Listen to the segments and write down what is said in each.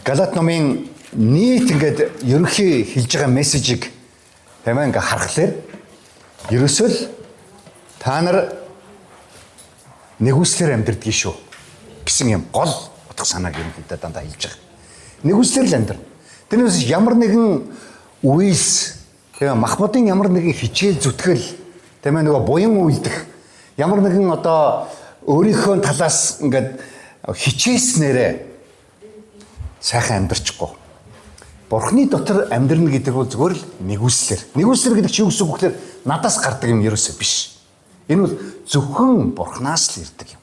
Галат номын нийт ингээд ерөнхий хэлж байгаа мессежийг тэмээ ингээд харахаар ерөөсөө л та нар нэгүслэр амьдрдаг шүү гэсэн юм гол утга санааг ерөнхийдөө дандаа хэлж байгаа. Нэгүслэр л амьдрна. Тэрнээс ямар нэгэн үйлс тэгээ махбодын ямар нэгэн хичээл зүтгэл тэмээ нөгөө буян үйлдэх ямар нэгэн одоо өөрийнхөө талаас ингээд хичээснээрээ сайхан амьдрчихгүй. Бурхны дотор амьдрна гэдэг бол зөвхөн л нэгүслэр. Нэгүслэр гэдэг чинь юу гэсэн үг вэ гэхээр надаас гардаг юм ерөөсөө биш. Энэ бол зөвхөн Бурхнаас л ирдэг юм.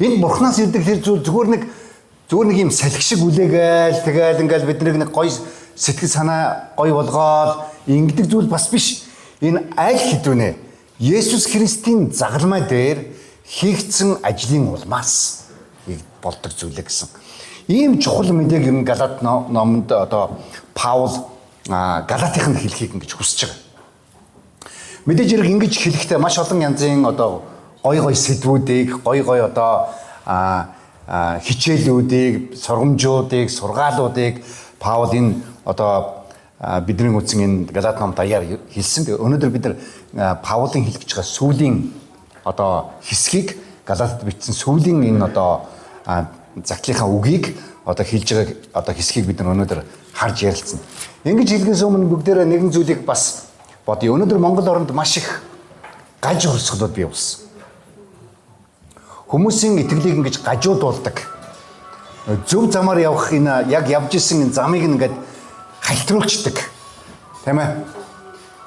Энэ Бурхнаас ирдэг тэр зүгээр нэг юм салхи шиг үлээгээл тэгээд ингээл биднийг нэг гоё сэтгэл санаа гоё болгоод ингэдэг зүйл бас биш. Энэ аль хэдүүнэ Есүс Христийн загалмай дээр хийгдсэн ажлын улмаас болдог зүйлээ гэсэн. Ийм чухал мэдээг ер нь Галат номонд одоо Паул Галатыханд хэлхийг ингэж хүсэж байгаа. Мэдээж хэрэг ингэж хэлэхдээ маш олон янзын одоо гой сэдвүүдийг, гой одоо хичээлүүдийг, сургамжуудыг, сургаалуудыг Паул энэ одоо бидний үтсэн энэ Галат ном даяар хэлсэн. Өнөөдөр бид нар Паулын хэлж байгаа сүүлийн одоо хэсгийг Галатад бичсэн сүүлийн энэ одоо загтлынхаа үгийг одоо хэлж байгаа одоо хэсгийг бид нар өнөөдөр харж ярилцсан. Ингэж хэлгээс өмнө бүгдээрээ нэгэн зүйлийг бас бодъё. Өнөөдөр Монгол оронд маш их гаж хөрсгөлүүд бий болсон. Хүмүүсийн итгэлийг ингэж гажуудуулдаг. Зөв замаар явах энэ яг явж исэн энэ замыг ингээд халтруулцдаг. Тийм ээ?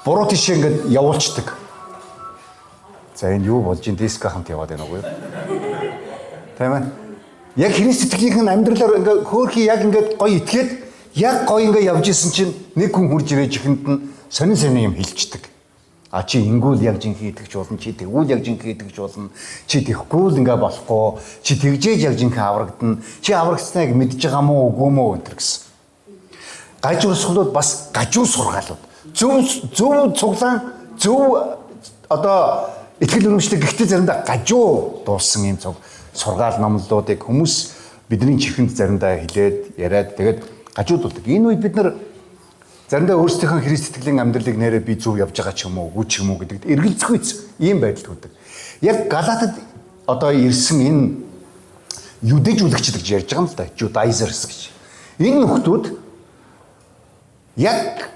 Буруу тишээ ингээд явуулцдаг. За энэ юу болж ин диско хамт яваад байна уу? Тийм ээ? Яг Христ итгэлийнх нь амьдралаар ингээ хөөхий яг ингээ гоё итгээд яг гоё ингээ явж исэн чинь нэг хүн хурж ирээж ихэнд нь сонин юм хэлцдэг. А чи ингүүл яг жинхэнэ итгэж болно, чи тэгвэл яг жинхэнэ итгэж болно, чи тэхгүй л ингээ болохгүй, чи тэгжээж яг жинхэнэ аврагдана, чи аврагдсныг мэдж байгаа мó үгүй мó өнтер гэсэн. Гажуу сургалууд бас гажуу сургаалууд. Зөв цуглаан, зөв одоо итгэл үнэмшлэг гэхдээ заримдаа гажуу дуулсан юм сургаал номлолуудыг хүмүүс бидний чихэнд заримдаа хэлээд яриад тэгээд гажуудуулдаг. Энэ үед бид нар заримдаа өөрсдийнхөө Христ итгэлийн амьдралыг нэрээ би зөв явж байгаа ч юм уу, үгүй ч юм уу гэдэгт эргэлзэхгүй ийм байдал үүдэг. Яг Галатад одоо ирсэн энэ юдэжүүлэгчд гэж ярьж байгаа юм л да, Judaizers гэж. Энэ нөхдүүд яг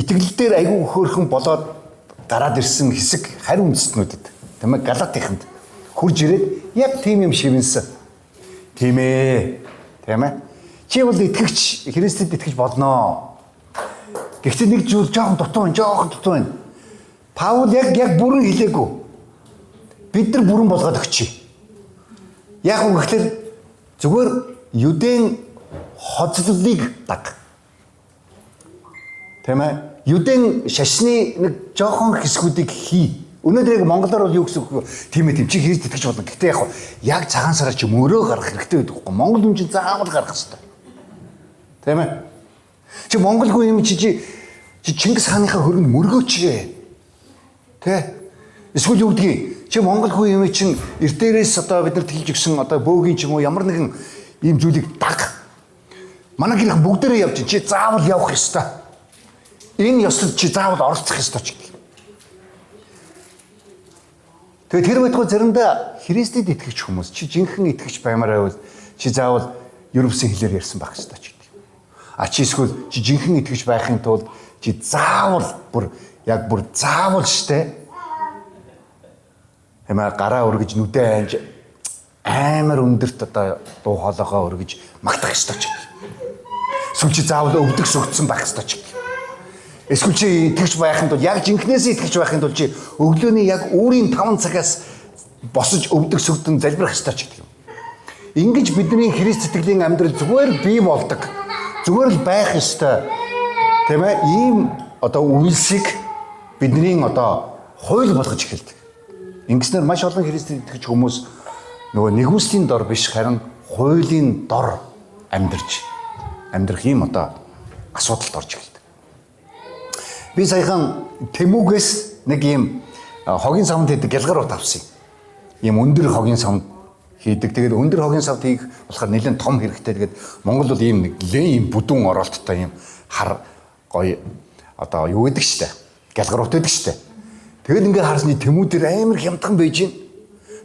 итгэл дээр айгүй хөөрхөн болоод гараад ирсэн хэсэг харь үндэстнүүдэд тийм ээ Галатыханд хурж ирээд яг тийм юм шивэнсэн. Тийм ээ. Тийм ээ. Чи бол итгэгч, Христэд итгэж болноо. Гэхдээ нэг зүйл жоохон дутуу байна. Паул яг бүрэн хэлээгүй. Бид нар бүрэн болгоод өгчий. Яг үг гэхэлэр зүгээр юдэн хоцлолыг даг. Тийм ээ. Юдэн шашны нэг жоохон хэсгүүдийг хий. Өнөөдөр яг монголоор бол юу гэсэн үг вэ? Тийм ээ, чи Христ итгэж болно. Гэхдээ яг цагаан сараар чи мөрөө гарах хэрэгтэй байдаг хгүй. Монгол хүн чинь заавал гарах хэрэгтэй. Тийм ээ. Чи монголгүй юм чи Чингис хааныхаа хөрөнд мөргөөчгээ. Тэ? Эсвэл юу гэдгийг чи монголгүй юм чинь эрдээрээс одоо биднэрт хэлж өгсөн одоо бөөгийн ч юм уу ямар нэгэн ийм зүйлийг даг. Манай гэрх бүгдээрээ явж чи заавал явах ёстой. Энэ ёслол чи заавал оролцох ёстой ч гэх. Тэгээд тэр байтугай заримдаа Христэд итгэж хүмүүс чи жинхэнэ итгэж баймаар байвал чи заавал ерөвсөн хэлээр ярьсан байх ёстой ч гэдэг. А чи эсвэл чи жинхэнэ итгэж байхын тулд чи заавал бүр заавал штэ. Хэмээ гараа өргөж нүдэ анж амар өндөрт одоо дуу хоолойгоо өргөж магтах ёстой ч гэдэг. Эсвэл чи заавал өвдөх сөгдсөн байх ёстой ч гэдэг. Эсвэл чи итгэж байхын тулд яг жинхнээсээ итгэж байхын тулд чи өглөөний яг өөрийн 5 цагаас босож өвдөг сөгдөн залбирах ёстой ч гэдэг юм. Ингэж бидний Христ итгэлийн амьдрал зүгээр бий болдог. Зүгээр л байх ёстой. Тийм ээ? Ийм одоо үйлсийг бидний одоо хууль болгож эхэлдэг. Ингэснээр маш олон Христэд итгэж хүмүүс нөгөө нэгүслийн дор биш харин хуулийн дор амьдрах ийм одоо асуудалд орж эхэлдэг. Би саяхан Тэмүүгээс нэг ийм хогийн савнд хийдэг гялгар ут авсан юм. Ийм өндөр хогийн савнд хийдэг. Тэгээд өндөр хогийн савд хийх болохоор нэлээд том хэрэгтэй. Тэгээд Монгол бол ийм нэлийн бүдүүн оролттой ийм хар гоё одоо юу гэдэг штэ. Галгарууд гэдэг штэ. Тэгээд ингээ харсны тэмүүдэр амар хямдхан байж гин.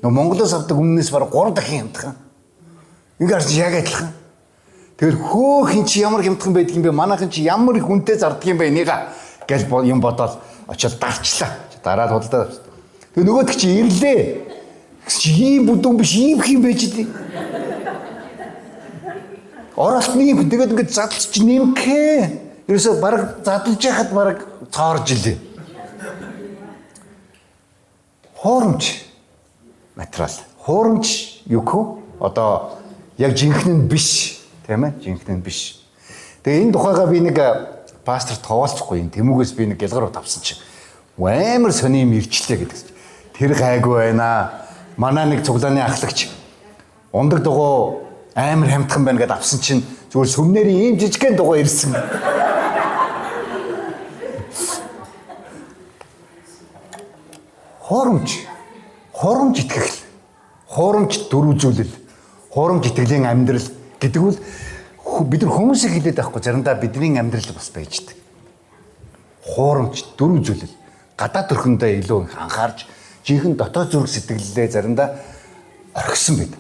Нөгөө Монголоос авдаг өмнөөс бараг 3 дахин хямдхан. Ингээ харсан яг адилхан. Тэгээд хөөх ин чи ямар хямдхан байдаг юм бэ? Манайхан чи ямар их үнэтэй зардаг юм бэ энийга гэж юм бодоод очиод дарчлаа. Дараа худалдаа. Тэгээд нөгөөд чи ирлээ. Чи ийм бүдүүн биш ийм хэм байж дээ. Оролт нэм тэгээд ингээд задлж нэмхээ. Ерөөсө бараг задлж яхад бараг цоорж илээ. Хуурамч материал. Хуурамч юу хөө? Одоо яг жинхэнэ нь биш, тийм ээ? Жинхэнэ нь биш. Тэгээ энэ тухайга би нэг пастор тоолцохгүй юм. Тэмүүгээс би нэг гэлгарууд авсан чинь амар сони юм ирчлээ гэдэг. Тэр гайгүй байна. Манай нэг цуглааны ахлагч ундаг дугуй амар хамтхан байна гэдээ авсан чинь зүгээр сүмнэрийн ийм жижигхэн дугуй ирсэн. Хуурамч итгэл. Хуурамч дүр үзүүлэл. Хуурамч итгэлийн амьдрал гэдэг нь бид нар хүмүүсийг хэлээд байхгүй заримдаа бидний амьдрал бас байждаг. Хуурамч дүр үзүүлэл. Гадаад төрхөндөө илүү анхаарч жинхэнэ дотоод зүрх сэтгэлдээ заримдаа орхисон байдаг.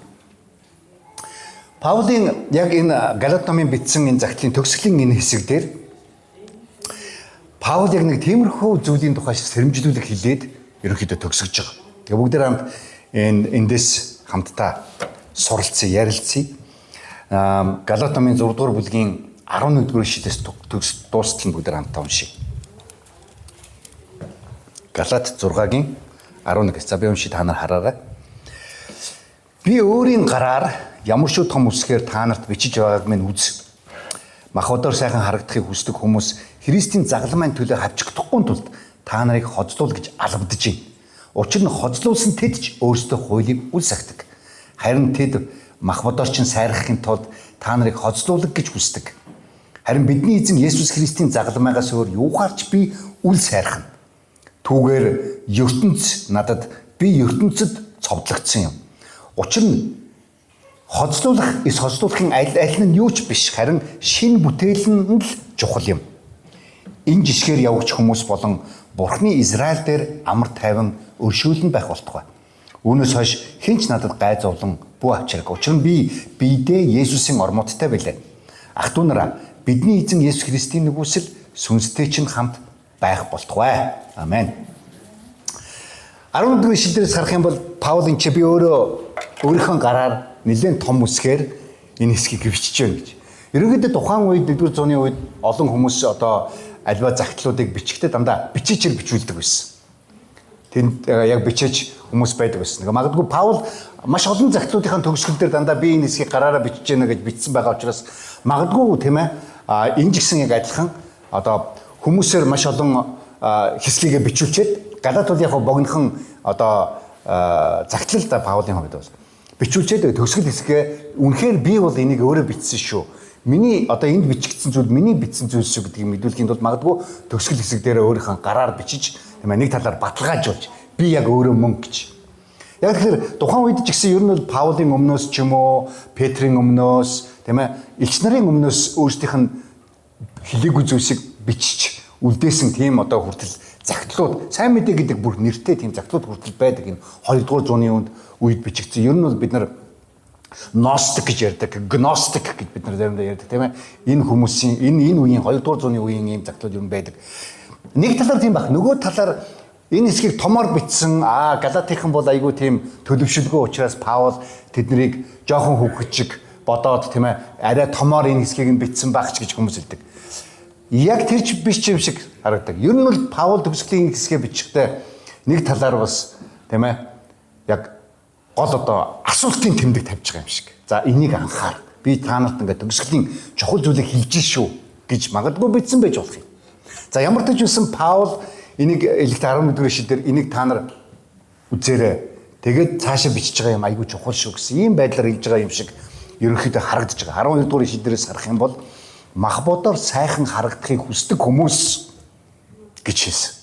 Паулийн яг энэ Галат номын бичсэн энэ загтлын төгсгөлийн энэ хэсэг дээр Паул яг нэг тиймэрхүү зүйлийн тухай сэрэмжлүүлэг хэлээд ерөнхийдөө төгсгөж байгаа. Тэгээ бүгдээр хамт эндээс хамтдаа суралцъя, ярилцъя. Галат номын 6 дугаар бүлгийн 11 дугаар ишлэлээс дуустал нь бүгдээр хамтдаа уншъя. Галат 6-гийн 11. За би уншиж та нар хараарай. Би өөрийн гараар ямар шүү том үсгээр та нарт бичиж байгааг минь үз. Мах бодоор сайхан харагдахыг хүсдэг хүмүүс Христийн загламын төлөө хавчигдахгүй тулд та нарыг хоцлуул гэж албадж байна. Учир нь хоцлуулсан тэд ч өөрсдөө хуулийг үл сахидаг. Харин тэд мах бодоор ч сайрахын тулд та нарыг хоцлуулах гэж хүсдэг. Харин бидний эзэн Есүс Христийн загламаас өөр юухаарч би үл сайрах нь. Түүгээр ертөнц надад би ертөнцөд цовдлогдсон юм. Учир нь хоцлуулах, эс хоцлуулахын аль нь юу ч биш, харин шинэ бүтээл нь л чухал юм. Энэ жишгээр явагч хүмүүс болон Бурхны Израиль дээр амар тайван өршөөлн байх болтугай. Үүнээс хойш хэн ч надад гай зовлон бүү авчирг. Учир нь би биедээ Есүсийн ормодтой байлаа. Ах トゥ нараа бидний эзэн Есүс Христийн нэгүсэл сүнстэй чинь хамт байх болтугай. Амен. 14 ишлэлээс харах юм бол Паулын чи би өөрийнхөө гараар нэлээд том үсгээр энэ хэсгийг хөвчөж байна гэж. Ерөнхийдөө тухайн үед 4-р зууны үед олон хүмүүс одоо альва загтлуудыг бичгтээ дандаа бичээчээр бичүүлдэг байсан. Тэнд яг бичээж хүмүүс байдаг байсан. Магадгүй Паул маш олон загтлуудын төгсгөл дээр дандаа би энэ хэсгийг гараараа бичиж гэнэ гэж бичсэн байгаа учраас магадгүй тийм ээ энэ ч гэсэн яг адилхан одоо хүмүүсээр маш олон хэсгийг бичүүлчихэд Галат бол яг богинохон одоо загтлал та Паулийн хувьд бол бичүүлчихэд төгсгөл хэсгээ үнэхээр би бол энийг өөрөө бичсэн шүү. Миний одоо энд бичигдсэн зүйл миний бичсэн зүйл шүү гэдгийг мэдүүлэхийн тулд магадгүй төгсгөл хэсэг дээр өөрийнхөө гараар бичиж тийм ээ нэг талаар баталгаажуулж би яг өөрөө мөн гэж. Яг тэгэхээр тухайн үед ч гэсэн ер нь бол Паулийн өмнөөс ч юм уу Петрийн өмнөөс тийм ээ элч нарын өмнөөс өөрсдийнх нь хэлээгүй зүйлсийг бичиж үлдээсэн тийм одоо хүртэл загтлууд сайн мэдээ гэдэг бүр нэртэй тийм загтлууд хүртэл байдаг энэ 2 дугаар зууны үед бичигдсэн. Ер нь бол бид нар Gnostic гэж ярьдаг, Gnostic гэж бид нар заримдаа ярьдаг тийм ээ. Энэ хүмүүсийн энэ үеийн 2 дугаар зууны үеийн ийм загтлууд ер нь байдаг. Нэг талаар тийм баг. Нөгөө талаар энэ хэсгийг томоор бичсэн Галатийнхан бол айгүй тийм төлөвшөлгүй учраас Паул тэднийг жоохон хөвгөчг бодоод тийм ээ арай томоор энэ хэсгийг нь бичсэн байх ч гэж хүмүүс хэлдэг. Яг тэр ч биш юм шиг харагдаг. Ер нь бол Паул төгсгөлийн хэсгээ бичихтэй нэг талаар бас тийм ээ яг гол одоо асуултын тэмдэг тавьж байгаа юм шиг. За энийг анхаар. Би та нарт ингээд төгсгөлийн чухал зүйлийг хэлж шүү гэж магадгүй бичсэн байж болох юм. За ямар ч үсэн Паул энийг Илэгт 11-р ишлэлээр энийг та нар үзээрэй. Тэгээд цаашаа бичиж байгаа юм айгүй чухал шүү гэсэн ийм байдлаар хэлж байгаа юм шиг ерөнхийдөө харагдаж байгаа. 12-р ишлэлээс харах юм бол мах бодоор сайхан харагдахыг хүсдэг хүмүүс гэж хэлсэн.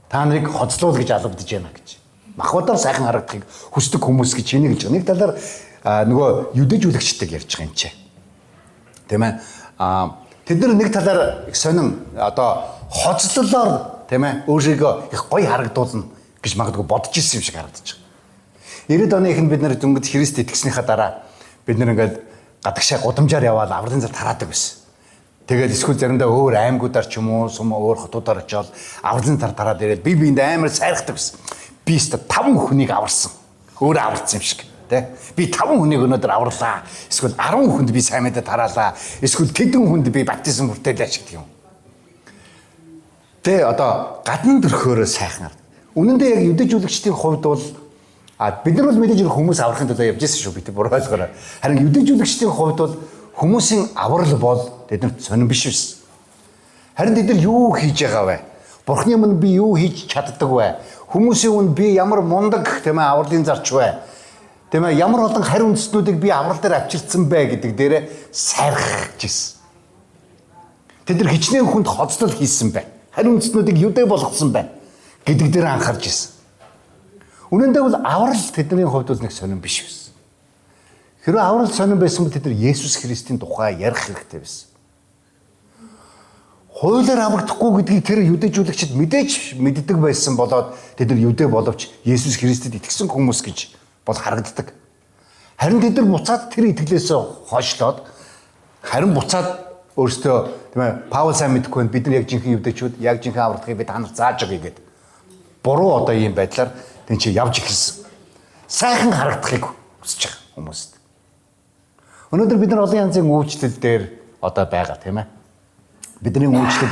Та нарыг хоцлуул гэж албадж байна гэж. Мах бодоор сайхан харагдахыг хүсдэг хүмүүс гэж энийг хэлж байгаа. Нэг талаар нөгөө юдэжүүлэгчдэг ярьж байгаа юм чи. Тийм ээ. Тэд нар нэг талаар их сонин одоо хоцлолоор тийм ээ өөрийгөө их гоё харагдуулна гэж магадгүй бодож ирсэн юм шиг харагдаж байгаа. 90-ад оны ихэнх бид нар дөнгөж Христ итгэснийхаа дараа бид нар ингээд гадагшаа гудамжаар яваад авралын зар тараадаг байсан. Тэгээд эсвэл заримдаа өөр аймагуудаар ч юм уу өөр хотуудаар очиод авралын зар тараад ирээд би биэнд амар сайрахдаг байсан. Би өстө 5 хүнийг аварсан. Өөрөө аварсан юм шиг. Би 5 хүнийг өнөөдөр аварлаа. Эсвэл 10 хүнд би сайн мэдээ тараалаа. Эсвэл тэдэн хүнд би баптизм хүртээлээ ч гэх юм. Одоо гадна төрхөөрөө сайхан. Үнэн дээр яг юдэжүүлэгчдийн хувьд бол бид нар бол мэдээж хүмүүс аврахын тулд явж ирсэн шүү. Бид буруу ойлгоорой. Харин юдэжүүлэгчдийн хувьд бол хүмүүсийн аврал бол тэднэрт сонирн биш байсан. Харин тэд нар юу хийж байгаа вэ? Бурхны өмнө би юу хийж чаддаг вэ? Хүмүүсийн өмнө би ямар мундаг тийм ээ авралын зарч вэ? Тийм ээ ямар олон хариу үндэстнүүдийг би аврал дээр авчирсан бэ гэдэг дээрээ сайрхаж ирсэн. Тэд нар хичнээн хүнд хоцлол хийсэн бай. Хариу үндэстнүүдийг юдэ болгосон бай гэдэг дээр анхаарч ирсэн. Үнэн дээр бол аврал тэдний хувьд бол нэг сонирн биш байсан. Хэрэв аврал сонирн байсан бол тэд нар Есүс Христийн тухай ярих хэрэгтэй байсан. Хуулиар аврагдахгүй гэдгийг тэр юдэжүүлэгчид мэдээж мэддэг байсан болоод тэд нар юдэ боловч Есүс Христэд итгэсэн хүмүүс гэж бол харагддаг. Харин тэд нар буцаад тэр итгэлээсээ хойшлоод харин буцаад өөртөө тийм ээ Паул сайн мэдгүй бид нар яг жинхэнэ юдэчүүд яг жинхэнэ аврагдахыг бид танаар зааж өгье гэд. Буруу одоо ийм байдлаар тэн чи явж эхэлсэн. Сайхан харагдахыг хүсэж байгаа хүмүүст. Өнөөдөр бид нар олон янзын үйлчлэл дээр одоо байгаа тийм ээ. Бидний үйлчлэл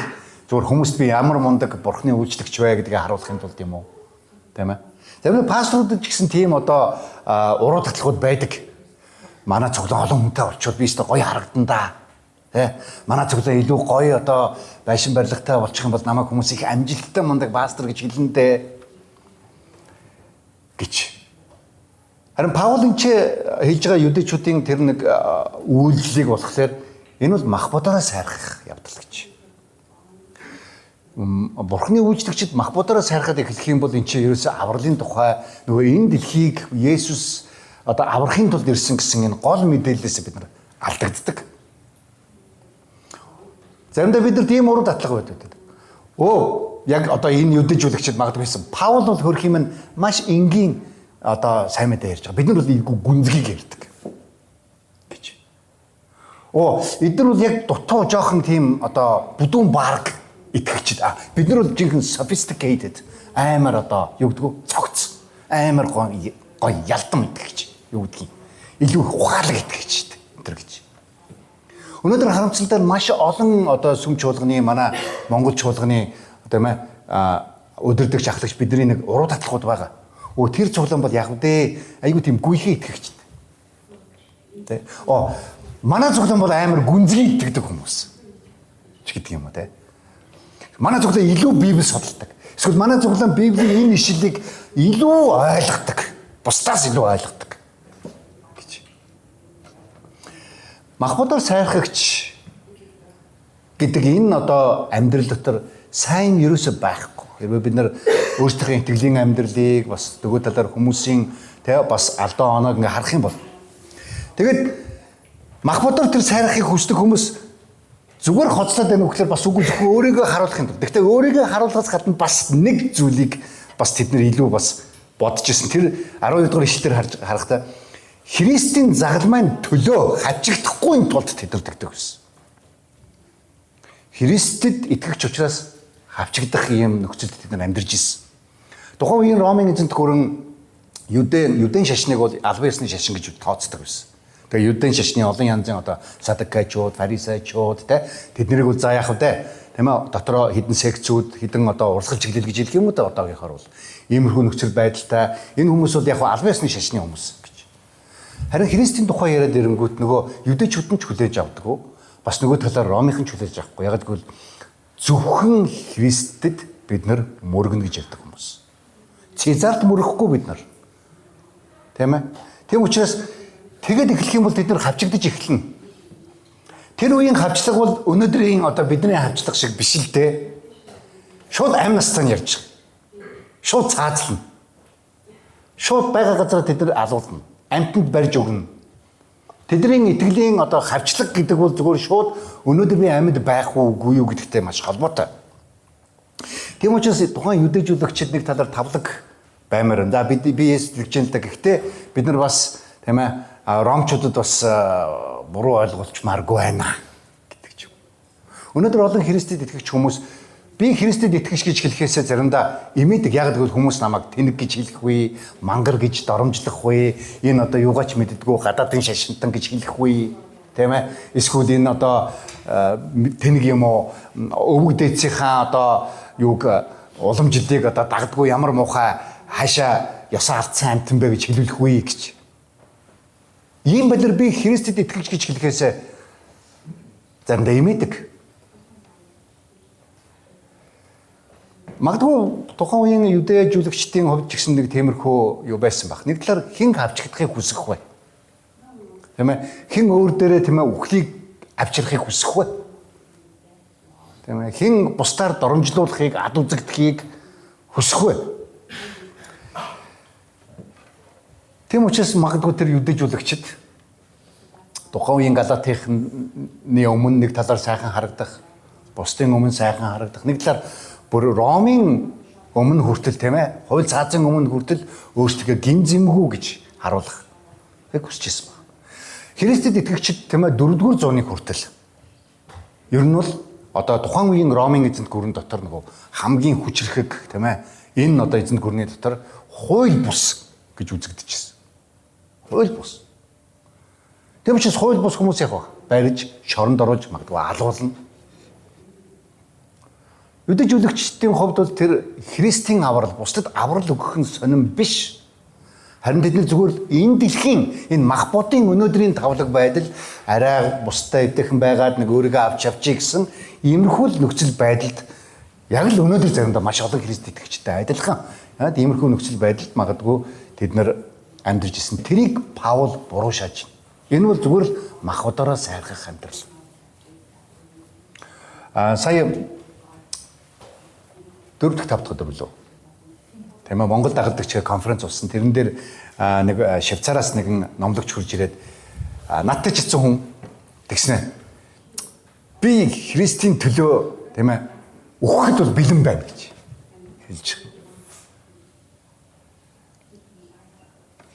зөвхөн хүмүүст би ямар мундаг бурхны үйлчлэгч вэ гэдгийг харуулахын тулд юм уу? Тийм ээ. Тэгвэл пасторудад ч гэсэн тийм одоо уруу татлагууд байдаг. Манай цуглаан олон хүнтэй олчвол би өөртөө гоё харагдан да. Тэ? Манай цуглаан илүү гоё одоо байшин барилгатай болчих юм бол намайг хүмүүс их амжилттай мундаг пастор гэж хэлнэ гэж. Харин Паулын ч хэлж байгаа юдэчүүдийн тэр нэг үйлдэлийг болохоор энэ бол мах бодороо сайрах явдал гэж. Бурхны үйлчлэгчид мах бодороо сайрахад эхлэх юм бол энэ чинь ерөөсөө авралын тухай нөгөө энэ дэлхийг Есүс одоо аврахын тулд ирсэн гэсэн энэ гол мэдээллээс бид нар алдагддаг. Заримдаа бид нар тийм уруу татлага байдаг. Яг одоо энэ юдэжүүлэгчид магадгүйсэн. Паул бол хөрх юм маш энгийн одоо сайн мэдээ ярьж байгаа. Бид нар бол ийгүү гүнзгийг ярьдаг гэж. Эдгээр бол яг дутуу жоохон тийм одоо бүдүүн барг итгэгчид. Бид нар бол жинхэнэ sophisticated амар одоо юу гэдэг вэ? Цогц. Амар гоё ялдам итгэгч. Юу гэдгийг. Илүү ухаалаг итгэгчд энэ гэж. Өнөөдөр харамсалтай маш олон одоо сүм чуулганы манай Монгол чуулганы одоо юм өдөрдөгч ахлагч бидний нэг уруу татлагууд байгаа. Тэр цуглаан бол яг үдэ айгуу тийм гүйхээ итгэгчд. Тэ. Манай цуглаан бол амар гүнзгий итгэдэг хүмүүс. Ч гэдэг юм уу те. Манай цуглаан илүү Библийг судалдаг. Эсвэл манай цуглаан Библийн энэ ишлэлийг илүү ойлгодог. Бусдаас илүү ойлгодог гэж. Мах бодор сайрхагч гэдэг энэ одоо амьдрал дотор сайн ерөөсөй байхгүй. Хэрвээ бид нар өөрсдийнхөө итгэлийн амьдралыг бас нөгөө талаар хүмүүсийн тэ бас алдаа оноог ингээ харах юм бол тэгээд мах бодор тэр сайрахыг хүсдэг хүмүүс зүгээр хоцлоод байна уу гэхээр бас үгүй зөвхөн өөрийгөө харуулахын тулд. Гэхдээ өөрийгөө харуулахаас гадна бас нэг зүйлийг бас тэд нар илүү бас бодож ирсэн. Тэр 12 дугаар ишлэлээр харахтаа Христийн загалмайн төлөө хавчигдахгүй тулд тэд нар тэгдэг байсан. Христэд итгэгч учраас хавчигдах юм нөхцөлд тэд нар амьдарч ирсэн. Тухайн үеийн Ромын эзэнт гүрэн Юдэн шашныг бол албан ёсны шашин гэж тооцдог байсан. Тэгээ Юдэн шашны олон янзын одоо садукачууд, фарисеучуд тэд нэрийг бол заа яах вэ? Тийм ээ дотроо хідэн секцүүд, хідэн одоо урсгал чиглэл гэж хэлэх юм уу одоогийнхоор бол иймэрхүү нөхцөл байдалтай энэ хүмүүс бол яг албан ёсны шашны хүмүүс гэж. Харин Христийн тухай яриад ирэнгүүт нөгөө юдэчүүд нь ч хүлээж авдаг уу? Бас нөгөө талаар Ромынхан ч хүлээж авахгүй. Яг гэвэл зөвхөн Христэд бид нар мөргөнө гэж ярьдаг хүмүүс. Цезарт мөрөхгүй бид нар. Тийм ээ. Тийм учраас тэгэд эхлэх юм бол бид нар хавчигдаж эхэлнэ. Тэр үеийн хавчлага бол өнөөдрийн одоо бидний хавчлага шиг биш л дээ. Шууд амь настан ярьж байгаа. Шууд цаазлна. Шууд байгаа газараа тэд нар алуулна. Амьтанд барьж өгнө. Тэдний итгэлийн одоо хавчлаг гэдэг бол зүгээр шууд өнөөдөр би амьд байх уугүй юу гэдэгтэй маш холбоотой. Тийм учраас тухайн юдэжүүлэгчид нэг талаар тавлаг баймаар энэ. За би Есүс итгэж байгаа. Гэхдээ бид нар бас тийм ээ ромчуудад бас буруу ойлголцмааргүй байна гэдэг юм. Өнөөдөр олон Христэд итгэгч хүмүүс би Христэд итгэж гэж хэлэхээсээ заримдаа имэдэг. Яг гэвэл хүмүүс намайг тэнэг гэж хэлэх үе, мангар гэж доромжлох үе, энэ одоо юугаач мэддэггүй гадаадын шашинтан гэж хэлэх үе, тийм ээ? Эсвэл энэ одоо тэнэг юм уу, өвөг дээдсийнхаа одоо юуг уламжлалыг одоо дагдгүй ямар муухай хаашаа ёсоо алдсан амтан бэ гэж хэлүүлэх үе гэж. Ийм балер би Христэд итгэж гэж хэлэхээсээ заримдаа имэдэг. Магадгүй тухайн үеийн юдэжүүлэгчдийн хувьд ч гэсэн нэг тиймэрхүү юу байсан баг. Нэг талаар хэн авчигдахыг хүсэх вэ? Тийм ээ? Хэн өөр дээрээ тийм ээ үхлийг авчрахыг хүсэх вэ? Тийм ээ? Хэн бусдаар доромжлуулахыг, ад үзэгдэхийг хүсэх вэ? Тийм учраас магадгүй тэр юдэжүүлэгчд тухайн үеийн Галатийнхны өмнө нэг талаар сайхан харагдах, бусдын өмнө сайхан харагдах, нэг талаар бүр Ромын өмнө хүртэл тийм ээ хууль цаазын өмнө хүртэл өөрсдөө гин зэмгүү гэж харуулах яг хүсэж байсан байна. Христэд итгэгчид тийм ээ 4-р зууны хүртэл ер нь бол одоо тухайн үеийн Ромын эзэнт гүрэн дотор нөгөө хамгийн хүчрэхэг тийм ээ энэ одоо эзэнт гүрний дотор хууль бус гэж үзэгдэж байсан. Хууль бус. Тийм учраас хууль бус хүмүүс яг барьж, шоронд оруулж магадгүй алуулна. Юдэжүүлэгчдийн хувьд бол тэр Христийн аврал бусдад аврал өгөх нь сонирн биш. Харин тэд зүгээр энэ дэлхийн энэ мах бодын өнөөдрийн тавлаг байдал арай бусдад эвдэхэн байгаад нэг өөрийгөө авч явчих гэсэн иймэрхүү нөхцөл байдалд яг л өнөөдөр заримдаа маш олон Христ итгэгчтэй адилхан иймэрхүү нөхцөл байдалд магадгүй тэд нар амьдарч исэн. Тэрийг Паул буруу шааж байна. Энэ бол зүгээр л мах бодороо сайрхах амьдрал. Сая 4 дахь 5 дахь өдөр билүү. Тийм ээ Монгол дагалдагч конференц болсон. Тэрэн дээр нэг Швейцараас нэгэн номлогч хурж ирээд надтай ч гэсэн хүн тэгснэ. Би Христийн төлөө тийм ээ өгөхөд бол бэлэн байна гэж хэлж байгаа.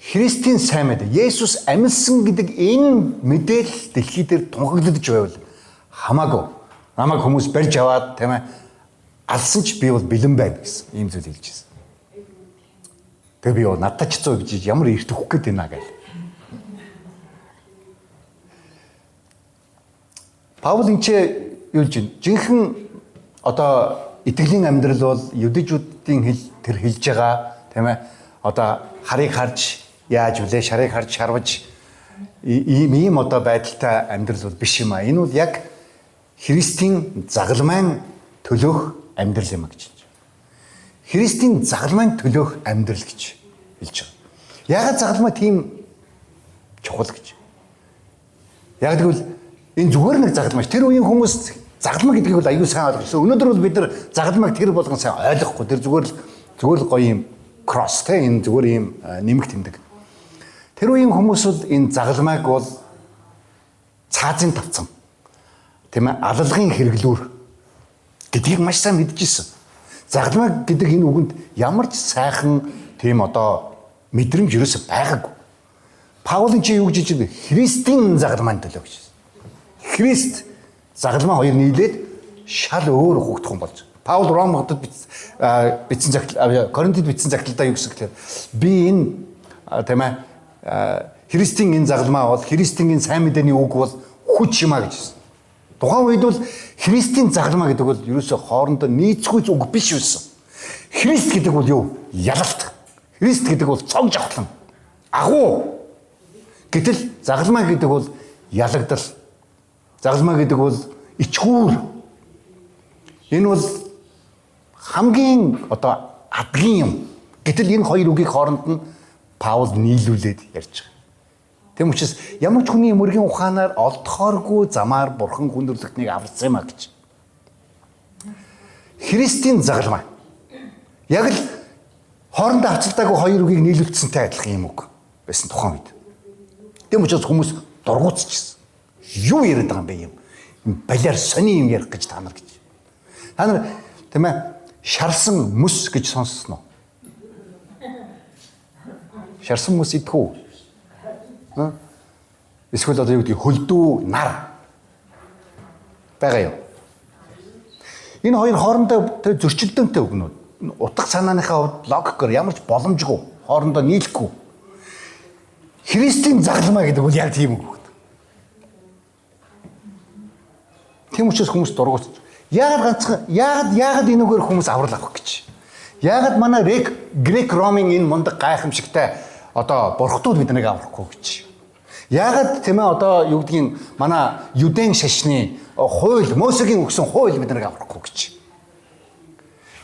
Христийн сайн мэдээ, Есүс амьдсан гэдэг энэ мэдээлэл дэлхий дээр тунхаглагдж байвал хамаагүй. Намайг хүмүүс барьж аваад тийм ээ алсан ч би бол бэлэн байна гэсэн ийм зүйл хэлж байсан. Тэгээ би надад ч зөө гэж ямар эрт өгөх гээд байна гэл. Паул энэ юу гэж байна? Жинхэнэ одоо итгэлийн амьдрал бол юдэжүүдийн тэр хэлж байгаа тийм ээ одоо харыг харж яаж үлээ шарыг харж шарваж ийм одоо байдалтай амьдрал бол биш юм а. Энэ бол яг Христийн загалмайн төлөөх амьдрал юм а гэж хэлж байна. Христийн загалмайн төлөөх амьдрал гэж хэлж байгаа. Яагаад загалмай тийм чухал гэж? Яг тэгвэл энэ зүгээр нэг загалмай. Тэр үеийн хүмүүс загалмай гэдгийг бол аюул сайн ойлгосон. Өнөөдөр бол бид нар загалмайг тэр болгон сайн ойлгохгүй. Тэр зүгээр л гоё юм кросс те энэ зүгээр юм нэмэг тэмдэг. Тэр үеийн хүмүүс бол энэ загалмайг бол цаазын тавцан. Тийм ээ алалгын хэрэглүүр гэдгийг маш сайн мэдчихсэн. Загалмай гэдэг энэ үгэнд ямар ч сайхан тийм одоо мэдрэмж ерөөсөй байгаагүй. Паулын чи юу гэж хэлж байгаа? Христийн загалмайн төлөө гэж. Христ загалмай хоёр нийлээд шал өөр хугдах юм болж. Паул Ром хотод бичсэн загтал Коринтод бичсэн загталдаа юу гэсэн гэхээр би энэ тийм ээ Христийн энэ загалмай бол Христийн энэ сайн мэдээний үг бол хүч юм а гэж хэлсэн. Тухайн үед бол Христийн загалмай гэдэг бол ерөөсөө хоорондоо нийцгүй үг биш байсан. Христ гэдэг бол юу? Ялалт. Христ гэдэг бол цог жавхлан. Агуу. Гэтэл загалмай гэдэг бол ялагдал. Загалмай гэдэг бол ичгүүр. Энэ бол хамгийн одоо адгийн юм. Гэтэл энэ хоёр үгийг хооронд нь Паул нийлүүлээд ярьж байгаа. Тэм учраас ямар ч хүний мөргийн ухаанаар олдохооргүй замаар бурхан хүндрэлтнийг аварсан юм а гэж. Христийн загалмай. Яг л хоорондоо авцалдаагүй хоёр үгийг нийлүүлсэнтэй адилхан юм үг байсан тухайн үед. Тэм учраас хүмүүс дургуутчихсан. Юу яриад байгаа юм бэ юм? Балиар сони юм ярих гэж та нар гэж. Та нар тийм ээ шарсан мөс гэж сонссноо. Шарсан мөс идэх үү? Эсвэл одоо юу гэдэг хөлдөө нар байгаа юу? Энэ хоёр хоорондоо зөрчилдөөнтэй үгнүүд. Утга санааныхаа хувьд логикоор ямар ч боломжгүй хоорондоо нийлэхгүй. Христийн загламаа гэдэг бол яг тийм үг. Тийм учраас хүмүүс дургуутж. Яагаад энэгээр хүмүүс аврал авах гэж. Яагаад манай грек ромын энэ мундаг гайхамшигтай одоо бурхтууд биднийг аврахгүй гэж. Яагаад тийм ээ одоо юу гэдгийг манай юдэн шашны хууль Мосегийн өгсөн хууль биднийг аврахгүй гэж.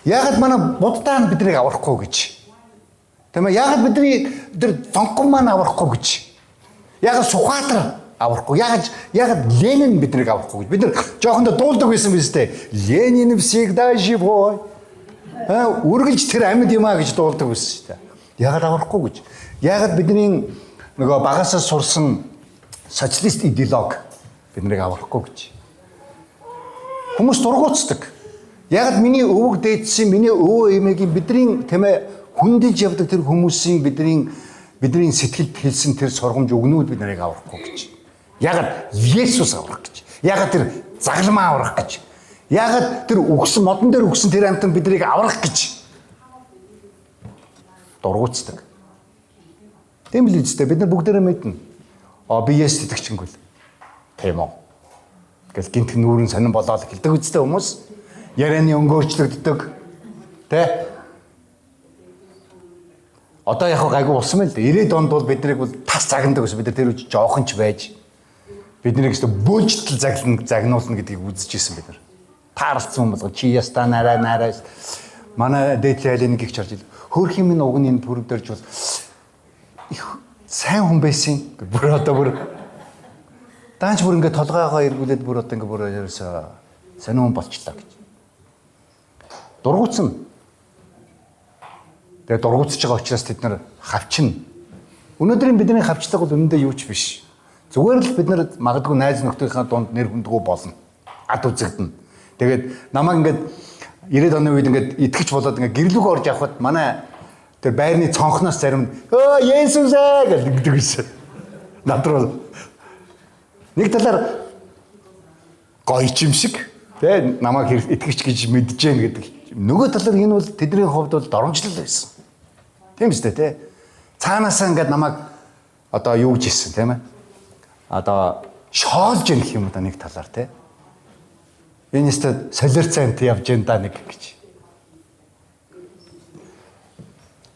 Яагаад манай буддаа биднийг аврахгүй гэж. Тийм ээ яагаад бидний тэр фонкон маань аврахгүй гэж. Яагаад Сухатар аврахгүй. Яагаад Ленин биднийг аврахгүй гэж. Бид нар жоохондоо дуулдаг байсан биз дээ. Ленин всегда живой. Үргэлж тэр амьд юм а гэж дуулдаг байсан шүү дээ. Яагаад аврахгүй гэж. Яагаад бидний нөгөө багасаа сурсан социалист идеолог биднийг аврахгүй гэж. Хүмүүс дургуутсдаг. Яагаад миний өвөг дээдсийн миний өвөө эмээгийн бидний тийм ээ хүндэж явдаг тэр хүмүүсийн бидний сэтгэлд хэлсэн тэр сургамж өгнүүд биднийг аврахгүй гэж. Яагаад Есүс аврах гэж. Яагаад тэр загламаа аврах гэж. Яагаад тэр үгсэн модон дээр үгсэн тэр амтан биднийг аврах гэж. Дургуутсдаг. Тийм л үстэй бид нар бүгдээрээ мэднэ. Би Есүс итгэжчэнгүүл. Тийм үү. Гэл гинт нүүрэн сонирн болоод хэлдэг үстэй хүмүүс. Ярианы өнгөөрчлөгддөг. Тэ? Одоо яг гайгүй болсон мэл дээ. 90-ад онд бол биднийг бол тас загнадаг гэсэн. Бид нар тэр үе жоохон ч байж биднийг өстө бөөлжтөл загнуулна гэдгийг үзэж ирсэн бид нар. Тааралцсан болгоо чи яста нараа манай дээдлээ нэг их чарж ил. Хөөх юм энэ уг нь энэ бүрэг дөрж бол их сайн хүн байсан. Бүр одоо бүр даанч бүр ингээд толгойгоо эргүүлээд бүр одоо ингээд бүр ерөөсөө сонирн болчлаа гэж. Дургуутсан. Тэгээ дургуутсаж байгаа учраас тэд нар хавчна. Өнөөдрийн бидний хавчлага бол үнэндээ юу ч биш. Зүгээр л бид нар магадгүй найз нөхдийнхээ дунд нэр хүндгүү болно. Ад үзэгдэнэ. Тэгээд намайг ингээд 90-ад оны үед ингээд итгэж болоод ингээд гэрлүүг орж явхад манай тэр байрны цонхноос зарим Есүс гэж гэдэг байсан. Надрал. Нэг талаар гоё юм шиг тэ намайг итгэж гэж мэдэж гэн гэдэг. Нөгөө талаар энэ бол тэдний хувьд бол доромжлол байсан. Тийм үстэй те. Цаанаасаа ингээд намайг одоо юу гэж хэлсэн тийм ээ. Одоо шоолж гэх юм да нэг талаар те. Энэ өстө солирцаант явж гэн да нэг гэж.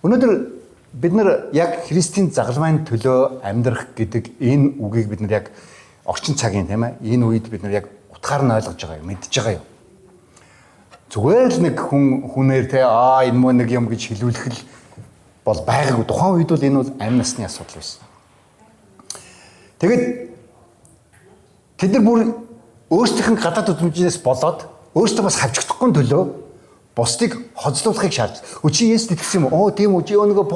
Өнөөдөр бид нар яг Христийн загламын төлөө амьдрах гэдэг энэ үгийг бид нар яг орчин цагийн тийм ээ. Энэ үед бид нар яг утгаар нь ойлгож байгаа юм, мэдж байгаа юм. Зүгээр л нэг хүнээр те энэ мөн нэг юм гэж хэлүүлэх л бол байгаагүй. Тухайн үед бол энэ бол амь насны асуудал байсан. Тэгэд тэд нар бүр өөрсдийнх нь гадаад үзмжнээс болоод өөрсдөө бас хавчигдахгүй төлөө бусдыг хоцлуулахыг шаардсан. Чи Есүс итгэсэн юм уу? Тийм үү. Чи нөгөө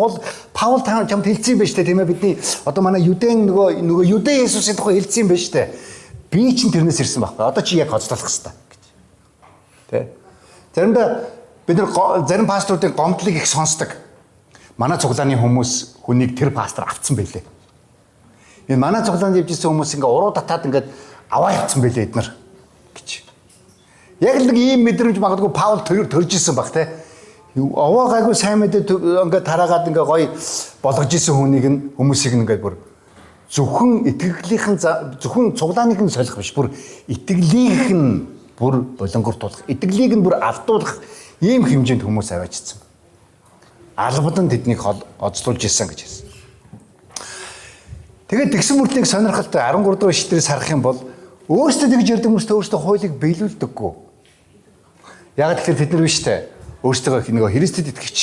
Паул чамд хэлсэн юм байна шүү дээ. Тийм ээ бидний одоо манай юдэн нөгөө юдэн Есүсийн тухай хэлсэн юм байна шүү дээ. Би чинь тэрнээс ирсэн байхгүй. Одоо чи яг хоцлуулах хэрэгтэй гэж. Тэ? Заримдаа бид нар зарим пасторуудын гомдлыг их сонсдог. Манай цуглааны хүмүүс хүнийг тэр пастор авцсан байлээ. Энэ манай цуглаанд явжсэн хүмүүс ингээ уруу татаад ингээ аваа явцсан байлээ эднэр гэж. Яг л нэг ийм мэдрэмж магадгүй Паул төрж исэн баг те. Овоо гайгүй сайн мэдээ ингээ тараагаад ингээ гоё болгож исэн хүмүүсийг ингээ бүр зөвхөн итгэлийнхэн зөвхөн цуглааныг нь солих биш бүр итгэлийг нь бүр болонгортуулах, итгэлийг нь бүр алдуулах ийм хэмжээнд хүмүүс аваачсан. Албадан тэднийг оцлуулж ирсэн гэж хэлсэн. Тэгээд тэгсэн мөртлийг сонирхолтой 13 дугаар шитрээс харах юм бол өөрсдөө тэгж ярьдаг хүмүүст өөрсдөө хуулийг биелүүлдэггүй. Яг тэгэхээр тэд нар биш үү? Өөрсдөө нөгөө Христэд итгэгч,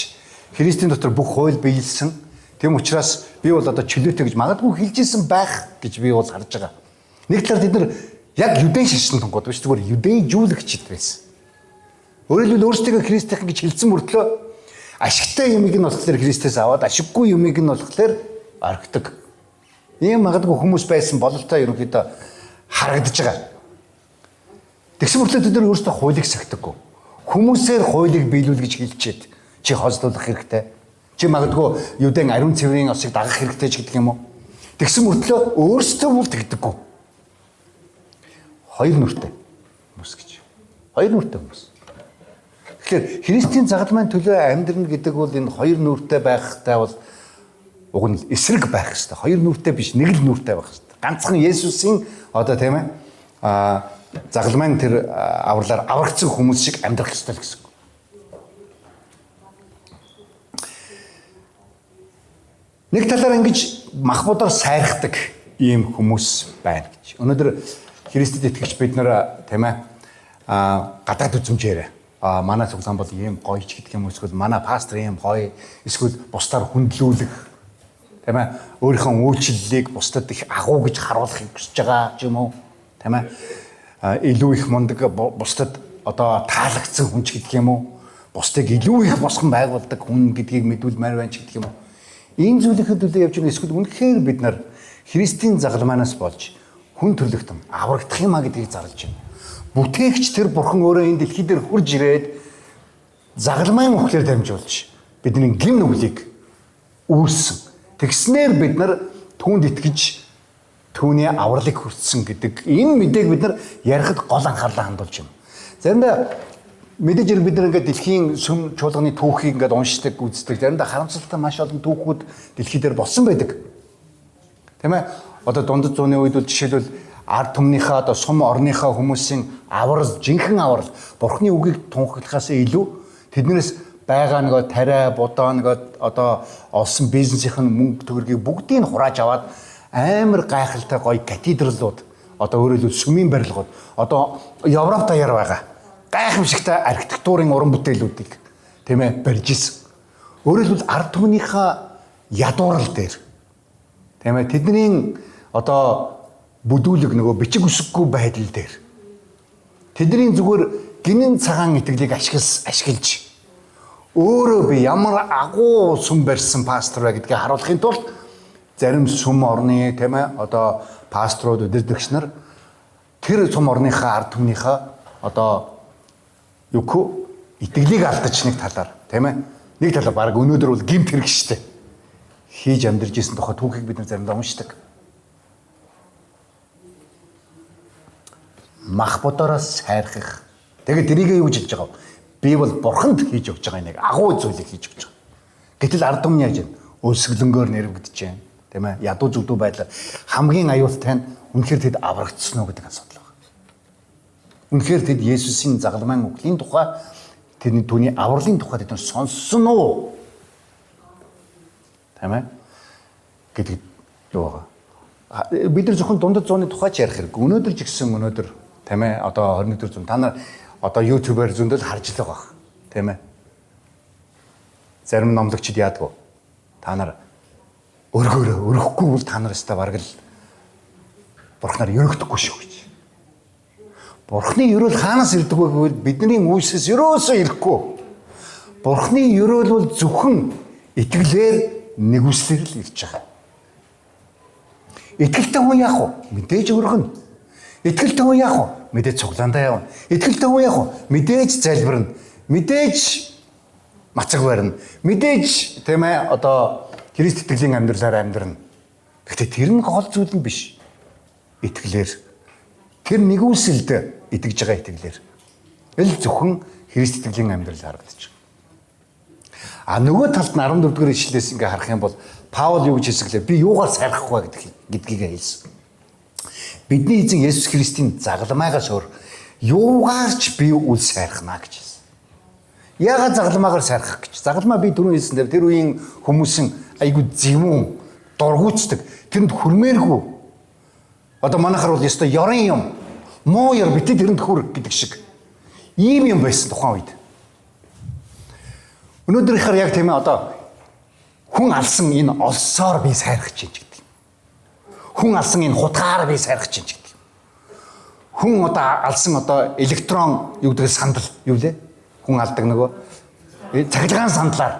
Христийн дотор бүх хууль биелсэн. Тийм учраас би бол одоо чөлөөтэй гэж магадгүй хэлж ирсэн байх гэж би бол харж байгаа. Нэг талаар тэд нар яг юдэн шашин тунгууд биш зүгээр юдэнжүүлэгчд байсан. Өөрөөр хэлбэл өөрсдөө Христийнхэн гэж хэлсэн мөртлөө ашигтай юмыг нь болохоор Христээс аваад ашиггүй юмыг нь болохоор орхидог. Ийм магадгүй хүмүүс байсан бололтой ерөнхийдөө харагдаж байгаа. Тэгсэн мөртлөө бид нар өөрсдөө хуулийг сахидаггүй. Хүмүүсээр хуулийг биелүүл гэж хэлчихэд чи хослуулах хэрэгтэй. Чи магадгүй юудын ариун цэврийн осыг дагах хэрэгтэй ч гэдэг юм уу? Тэгсэн мөртлөө өөрсдөө бол тэгдэггүй. Хоёр нүртэй хүмүүс гэж. Хоёр нүртэй хүмүүс. Тэгэхээр Христийн загалмайн төлөө амьдрна гэдэг бол энэ хоёр нүртэй байхтай бол уг нь эсрэг байх хэрэгтэй. Хоёр нүртэй биш, нэг л нүртэй байх хэрэгтэй. Ганцхан Есүсийн одоо тийм ээ загалмайн тэр авралаар аврагдсан хүмүүс шиг амьдрах хэрэгтэй л гэсэн. Нэг талаар ингэж мах бодоор сайрхдаг ийм хүмүүс байна гэж. Өнөөдөр Христэд итгэж бид нар тийм ээ гадаад үзмжээр манай цуглаан бол ийм гоё ч гэдэг юм эсвэл манай пастор ийм гоё эсвэл бусдаар хүндлүүлэх тийм ээ өөрийнхөө үйлчлэлийг бусдад их агуу гэж харуулахыг хүсэж байгаа ч юм уу тийм ээ илүү их мундаг бусдад одоо таалагдсан хүн ч гэдэг юм уу бусдыг илүү их босгон байгуулдаг хүн гэдгийг мэдүүлмээр байна ч гэдэг юм уу. Энэ зүйлийнхээ төлөө явж байгаа эсвэл үнэхээр бид нар Христийн загалмаанаас болж хүн төрлөختөн аврагдах юмаа гэдгийг зарлж байна. Бүтээгч тэр бурхан өөрөө энэ дэлхий дээр хурж ирээд загалмайн өхлөөр дамжуулж бидний гин нүглийг үүссэн. Тэгснээр бид нар түүнд итгэж түүний авралыг хүртсэн гэдэг энэ мэдээг бид нар ярихад гол анхаарлаа хандуулж байна. Заримдаа мэдээж бид нар ингээд дэлхийн сүм чуулганы түүхийг ингээд уншдаг, үздэг. Заримдаа харамсалтай маш олон түүхүүд дэлхий дээр болсон байдаг. Тийм ээ? Одоо дундад зууны үед бол жишээлбэл ард түмнийхээ одоо сум орныхоо хүмүүсийн аврал, жинхэнэ аврал, бурхны үгийг тунхаглахаас илүү тэднээс байгаа нөгөө тариа, будаа нөгөө одоо олсон бизнесийн мөнгө төгрөгийг бүгдийг хурааж аваад амар гайхалтай гоё катедралууд, одоо өөрөөр хэлбэл сүмийн барилгууд, одоо Европ даяар байгаа гайхамшигтай архитектурын уран бүтээлүүдийг тийм ээ барьж исэн. Өөрөөр хэлбэл ард түмнийхээ ядуурал дээр тийм ээ тэдний одоо бүдүүлэг нөгөө бичиг үсэггүй байдал дээр тэдний зүгээр гинэн цагаан итгэлийг ашиглаж өөрөө би ямар агуу сүм барьсан пастор вэ гэдгийг харуулахын тулд зарим сүм орны тийм ээ одоо пасторууд өдөрдөгч нар тэр сүм орныхаа ард түмнийхээ одоо юуко итгэлийг алдаж нэг талаар тийм ээ нэг талаар баг өнөөдөр бол гимт хэрэг штэ хийж амьдарч исэн тухай түүхийг бид нар заримдаа уншдаг. Мах бодороос сайрхах. Тэгээд тэрийг юу гэж хэлж байгаа вэ? Би бол бурханд хийж өгч байгаа нэг агуу зүйлийг хийж өгч байгаа. Гэтэл ард түмний яаж вэ? Өсгөлөнгөөр нэрвэгдэж байна. Тийм ээ? Ядуу зүгдүү байдлаар хамгийн аюултай нь үнэхээр тэд аврагдсан уу гэдэг асуудал байна. Үнэхээр тэд Есүсийн загалмайн үглийн тухай тэрний түүний авралын тухай тэд сонссон уу? Тийм ээ? Гэдэг юу байгаа. Бид нар зөвхөн дундад зууны тухай ч ярих хэрэг. Өнөөдөр ч гэсэн өнөөдөр тийм ээ одоо 21-р зуун та нар одоо YouTube-аар зөндөл харж л байгаа. Тийм ээ. Зарим номлогчид яадаг вэ? Та нар өрөхгүй бол та нараас та бараг л бурхнаар өрөгдөхгүй шүү гэж. Бурхны өрөөл хаанаас ирдэг вэ гэвэл бидний үйлсээс ерөөсөө ирэхгүй. Бурхны өрөөл бол зөвхөн итгэлээр нэгүслэр л ирж байгаа. Итгэлтэй хүн яах вэ? Мэдээж өргөнө. Итгэлтэй хүн яах вэ? Мэдээж цуглаандаа явна. Итгэлтэй хүн яах вэ? Мэдээж залбирна. Мэдээж мацаг барина. Мэдээж тийм ээ одоо Христ итгэлийн амьдралаар амьдрна. Гэхдээ тэр нь гол зүйл нь биш. Итгэлээр тэр нэгүсэлд итгэж байгаа итгэлээр эл зөвхөн Христ итгэлийн амьдрал харагдаж байгаа. А нөгөө талд нь 14-р ишлээс ингээ харах юм бол Паул юу гэж хэлсэн гэлээ? Би юугаар сайрах вэ гэдгийг хэлсэн. Бидний эзэн Есүс Христийн загалмайгаас өөр юугаар ч би үл сайрхна гэж хэлсэн. Яагаад загалмайгаар сайрхах гэж? Загалмай би түрүү хэлсэн дээр тэр үеийн хүмүүсийн айгуу зэвүүн дургуутдаг. Тэрэнд хүрмээргүй. Одоо манайхаар бол ёстой ёрын юм. Муу ёр битээ тэрэнд хүр гэдэг шиг. Ийм юм байсан тухайн үед. Өнөөдрийнхаар яг тийм ээ одоо хүн алсан энэ олсоор би сайрах чинь гэдэг. Хүн алсан энэ хутгаар би сайрах чинь гэдэг. Хүн одоо алсан одоо электрон юу гэдэг сандал юу лээ? Хүн алдаг нөгөө цахилгаан сандлаар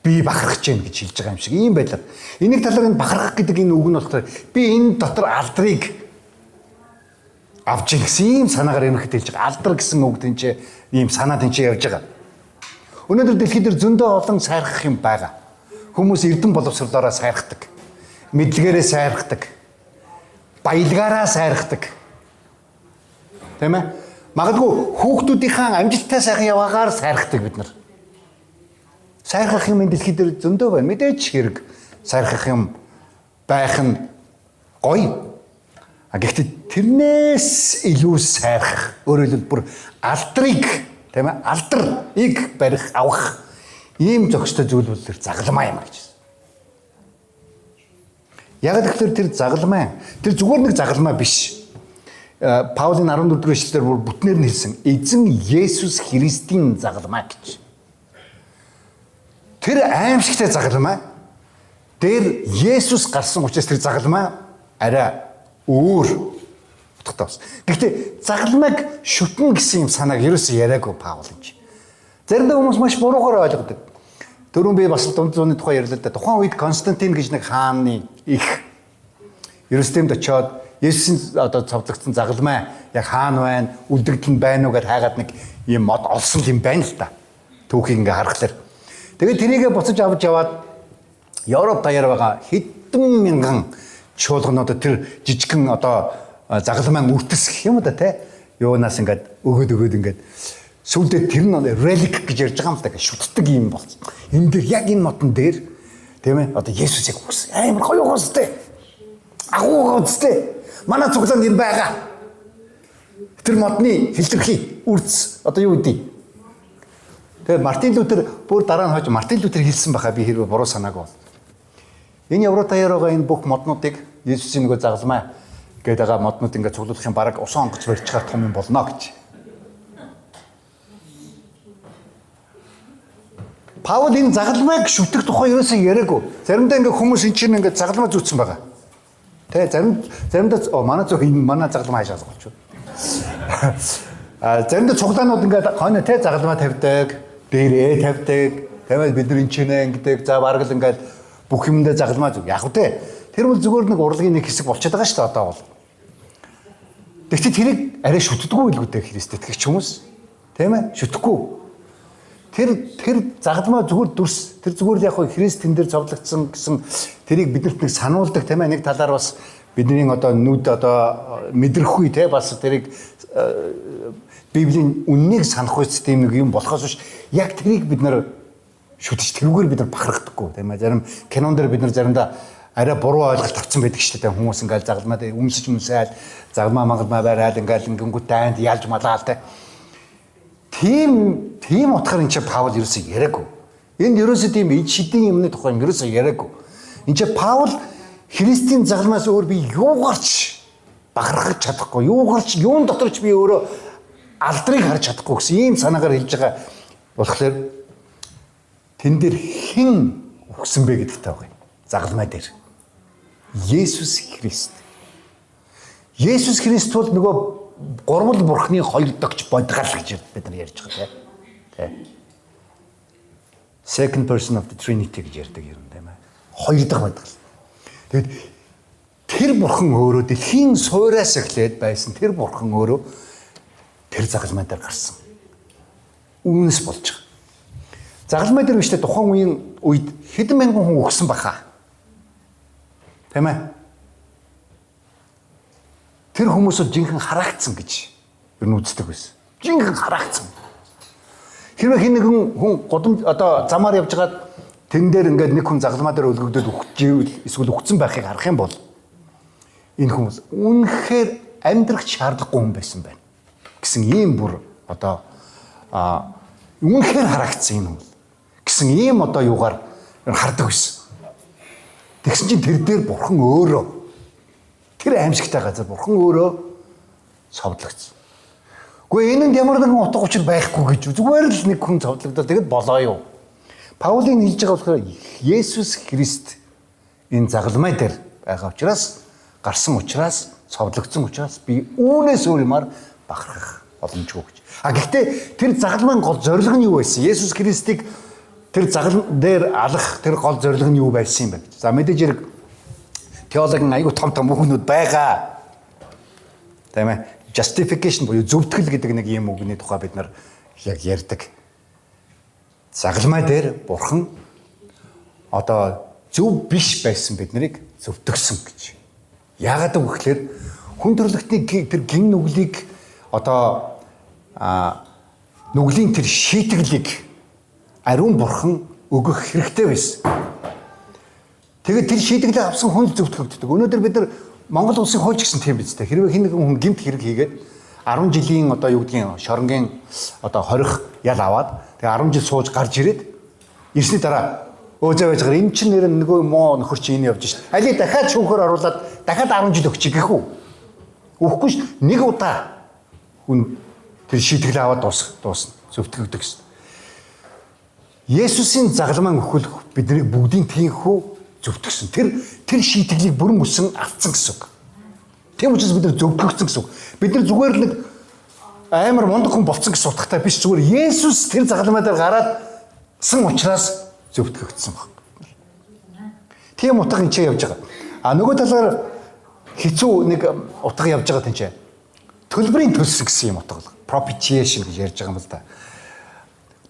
би бахархаж гин гэж хэлж байгаа юм шиг ийм байлаа. Энийг талаар энэ бахархах гэдэг энэ үг нь болохоор би энэ дотор алдрыг авч ийн гэсэн ийм санаагаар ерөнхийдөө хэлж байгаа. Алдар гэсэн үг тэнцээ ийм санаа тэнцээ явж байгаа. Өнөөдөр дэлхийд дээр зөндөө олон сайрхах юм байгаа. Хүмүүс эрдэн боловсрлоороо сайрхдаг. Мэдлэгээрээ сайрхдаг. Баялгаараа сайрхдаг. Тийм ээ? Магадгүй хүүхдүүдийнхээ амжилттай сайхан яваагаар сайрхдаг бид нар. Сайрхах юм энэ дэлхийд дээр зөндөө байна. Мэдээж хэрэг сайрхах юм байх нь гоё. Гэхдээ тэрнээс илүү сайрхах, өөрөөр хэлбэл бүр алдрыг, тийм ээ? Алдрыг барих, авах ийм зохистой зүйл бол тэр загалмаа юм гэж. Яг тэгэхээр тэр загалмаа, тэр зүгээр нэг загалмаа биш. Паулийн 14-р эшлэлээр бүр бүтнээр нь хэлсэн эзэн Есүс Христийн загалмаа гэж. Тэр аимшигтай загалмаа. Тэр Есүс гарсан учраас тэр загалмаа арай өөр утгатай бас. Гэхдээ загалмайг шүтэн гэсэн юм санааг ерөөсөө яриаггүй Паул энэ. Заримдаа хүмүүс маш буруугаар ойлгодог. Түрүүн би бас дунд зууны тухай ярьлаа да. Тухайн үед Константин гэж нэг хааны их Ерүсалимд очиод Есүсийн одоо цовдлогдсон загалмай яг хаана байна, үлдэгдэл нь байна уу гэж хайгаад нэг юм мод олсон юм байна л та. Түүхийг ингээ харахаар. Тэгээд тэрийгэ буцаж авч яваад Европ даяар байгаа хэдэн мянган чуулганууд тэр жижигхэн одоо загалмай үртэс гэх юм да те. Юунаас ингээд өгөөд ингээд сүүлдээ тэр нь релик гэж ярьж байгаа юм л да. Шүтдэг юм болсон. Энэ дээр яг энэ модон дээр тийм ээ одоо Есүсийг үгс амар гоё гоостэй. Агуу гоостэй. Манай цуглаанд энэ байгаа. Тэр модны хэлтэрхий үрдэс одоо юу гэдэг. Тэгээд Мартин Лютер бүр дараа нь хойж Мартин Лютер хэлсэн баха би хэрвээ буруу санаагүй бол. Энэ Европ даяар байгаа энэ бүх моднуудыг Есүсийн нөгөө загалмай гэдэг байгаа моднууд ингээд цуглуулах юм бараг усан онгоц барьж байгаа том юм болно гэж. Паул энэ загалмайг шүтэх тухай ерөөсөө яриаггүй. Заримдаа ингээд хүмүүс энэ чинь ингээд загалмай зүүцсэн байгаа. Тэ заримдаа манай зөв энэ манай загалмай хаашаас болчих. Заримдаа цуглаанууд ингээд хойно тэ загалмай тавьдаг, дээрээ тавьдаг. Тэгвэл бид нар энэ чинь ингээд за бараг л ингээд бүх юмдаа загалмай зүг. Яг үү. Тэр бол зүгээр нэг урлагийн нэг хэсэг болчиход байгаа шүү дээ одоо бол. Тэгвэл тэрийг арай шүтдэггүй билгүй дээ Христ итгэгч хүмүүс. Тийм ээ? Шүтэхгүй. Тэр загалмай зүгээр дүрс. Тэр зүгээр яг хөө Христ тэн дээр цовдлогдсон гэсэн тэрийг биднэрт нэг сануулдаг тийм ээ. Нэг талаар бас бидний одоо нүд одоо мэдрэхгүй тийм бас тэрийг Библийн үннийг санах үст тийм нэг юм болохоос биш. Яг тэрийг бид нар шүтэж тэрүүгээр бид нар бахархдаггүй тийм ээ. Зарим кинон дээр бид нар заримдаа арай буруу ойлголт авсан байдаг шүү дээ. Хүмүүс ингээл загалмаа өмсөж мүсээл загалмаа мангалмаа барайл ингээл ингэнгүүт дайнд ялж малаал те. Тийм утгаар энэ ч Паул ерөөсөө яриаггүй. Энд ерөөсөө тийм шидийн юмны тухай ерөөсөө яриаггүй. Энд ч Паул Христийн загалмаас өөр би юугаарч бахархаж чадахгүй. Юугаарч юун доторч би өөрөө алдрыг харж чадахгүй гэсэн ийм санаагаар хэлж байгаа болохоор тэн дээр хэн өгсөн бэ гэдэгтэй байгаа юм. Загалмай дээр. Есүс Христ. Есүс Христ бол нөгөө гурвал бурхны хоёр догч бодгал гэж бид нар ярьж байгаа тийм. Second person of the Trinity гэж ярьдаг юм тийм ээ. Хоёр дахь бодгал. Тэгэд тэр бурхан өөрөө дэлхийн суураас эхлээд байсан тэр бурхан өөрөө тэр загалмай дээр гарсан. Үүнээс болж байгаа. Загалмай дээр биштэй тухайн үед хэдэн мянган хүн өгсөн баха. Тийм ээ. Тэр хүмүүсд жинхэнэ хараагдсан гэж ер нь үздэг байсан. Жинхэнэ хараагдсан. Хэрвээ хин нэгэн хүн годом одоо замаар явж байгаад тэн дээр ингээд нэг хүн загалмай дээр өлгөгдөд өгчээвэл эсвэл өгцөн байхыг харах юм бол энэ хүмүүс үнэхээр амьдрах шаардлагагүй хүн байсан байна гэсэн ийм бүр одоо үнэхээр хараагдсан юм гэсэн ийм одоо юугаар хардаг байсан. Тэгсэн чинь тэр дээр бурхан өөрөө тэр аимшигтай газар бурхан өөрөө цовдлогдсон. Гэхдээ энэнд ямар нэгэн утга учир байхгүй гэж зүгээр л нэг хүн цовдлогдоод тэгэд болоо юу. Паулийн хэлж байгаа болохоор Есүс Христ энэ загалмай дээр байгаа учраас гарсан учраас цовдлогдсон учраас би үүнээс өөр юмар бахархах боломжгүй гэж. Гэхдээ тэр загалмайн гол зорилго нь юу байсан? Есүс Христийг тэр загал дээр алах тэр гол зорилго нь юу байсан юм бэ? За мэдээж хэрэг теологийн аюу том үгнүүд байгаа. Тийм ээ. Justification буюу зөвтгөл гэдэг нэг юм үгний тухай бид нар яг ярьдаг. Загалмай дээр бурхан одоо зөв биш байсан бид нарыг зөвтгсөн гэж. Яагаад гэвэл хүн төрлөختний тэр гин нүглийг одоо нүглийн тэр шийтгэлийг ариун бурхан өгөх хэрэгтэй байсан. Тэгээд тэр шийдвэрлэлийг авсан хүн зөвтгөгддөг. Өнөөдөр бид нар Монгол улсын хууль гэсэн тийм биз дээ. Хэрвээ хэн нэгэн хүн гэмт хэрэг хийгээд 10 жилийн одоо юу гэдгийг шоронгийн одоо хорих ял аваад тэгээ 10 жил сууж гарч ирээд ирсний дараа өөзөө байж байгаа энэ чинь нэр нөгөө муу нөхөр чинь энэ явж шít. Алийг дахиад шүүхөр оруулаад дахиад 10 жил өгчих гэх үү? Өгөхгүй ш. Нэг удаа хүн тэр шийдвэрлэлээ аваад дуусна. Зөвтгөгдөг гэсэн. Есүсийн загалмай өгөх биднийг бүгдийн тийхүү зөвтгсөн. Тэр шийтгэлийг бүрэн бүсэн авцсан гэсэн үг. Тийм учраас бид нар зөвтгөгдсөн гэсэн үг. Бид нар зүгээр л нэг амар мундаг хүн болцсон гэсэн утгатай биш, зүгээр Есүс тэр загалмай дээр гараадсан учраас зөвтгөгдсөн баг. Тийм утга энэ ч явж байгаа. Нөгөө талаар хэцүү нэг утга явж байгаа тийм ч. Төлбөрийн төлс гэсэн юм утга. Propitiation гэж ярьж байгаа юм л да.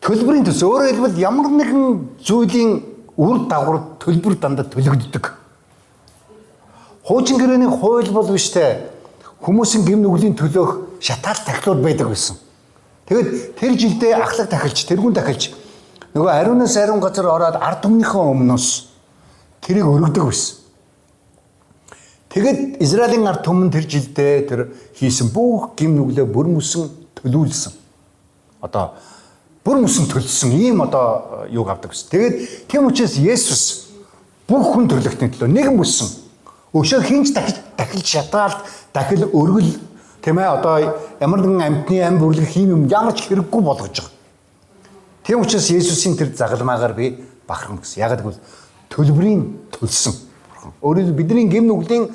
Төлбөрийн төс өөрөөр хэлбэл ямар нэгэн зүйлийн үр дагавар төлбөр дандаа төлөгддөг. Хуучин гэрээний хууль бол биш те. Хүмүүсийн гэм нүглийн төлөөх шатаал тахлууд байдаг байсан. Тэгэд тэр жилдээ ахлах тахилч, тэргүүн тахилч нөгөө ариунаас ариун газар ороод ард түмнийхээ өмнөөс тэрийг өргөдөг байсан. Тэгэд Израилийн ард түмэн тэр жилдээ тэр хийсэн бүх гэм нүглээ бүрэн бүсэн төлүүлсэн. Одоо бүр мөсөн төлсөн ийм одоо юуг авдаг гэсэн. Тэгээд тийм учраас Есүс бүх хүн төрлөختний төлөө нэгэн бүсэн. Өшөө хинч дахил шатаалт, дахил өргөл тийм ээ одоо ямар нэгэн амьтны ам бүрлэх юм ямар ч хэрэггүй болгож байгаа. Тийм учраас Есүсийн тэр загалмаагаар би бахархна гэсэн. Ягаад гэвэл төлбөрийн төлсөн. Өөрөөр бидний гэм нүглийн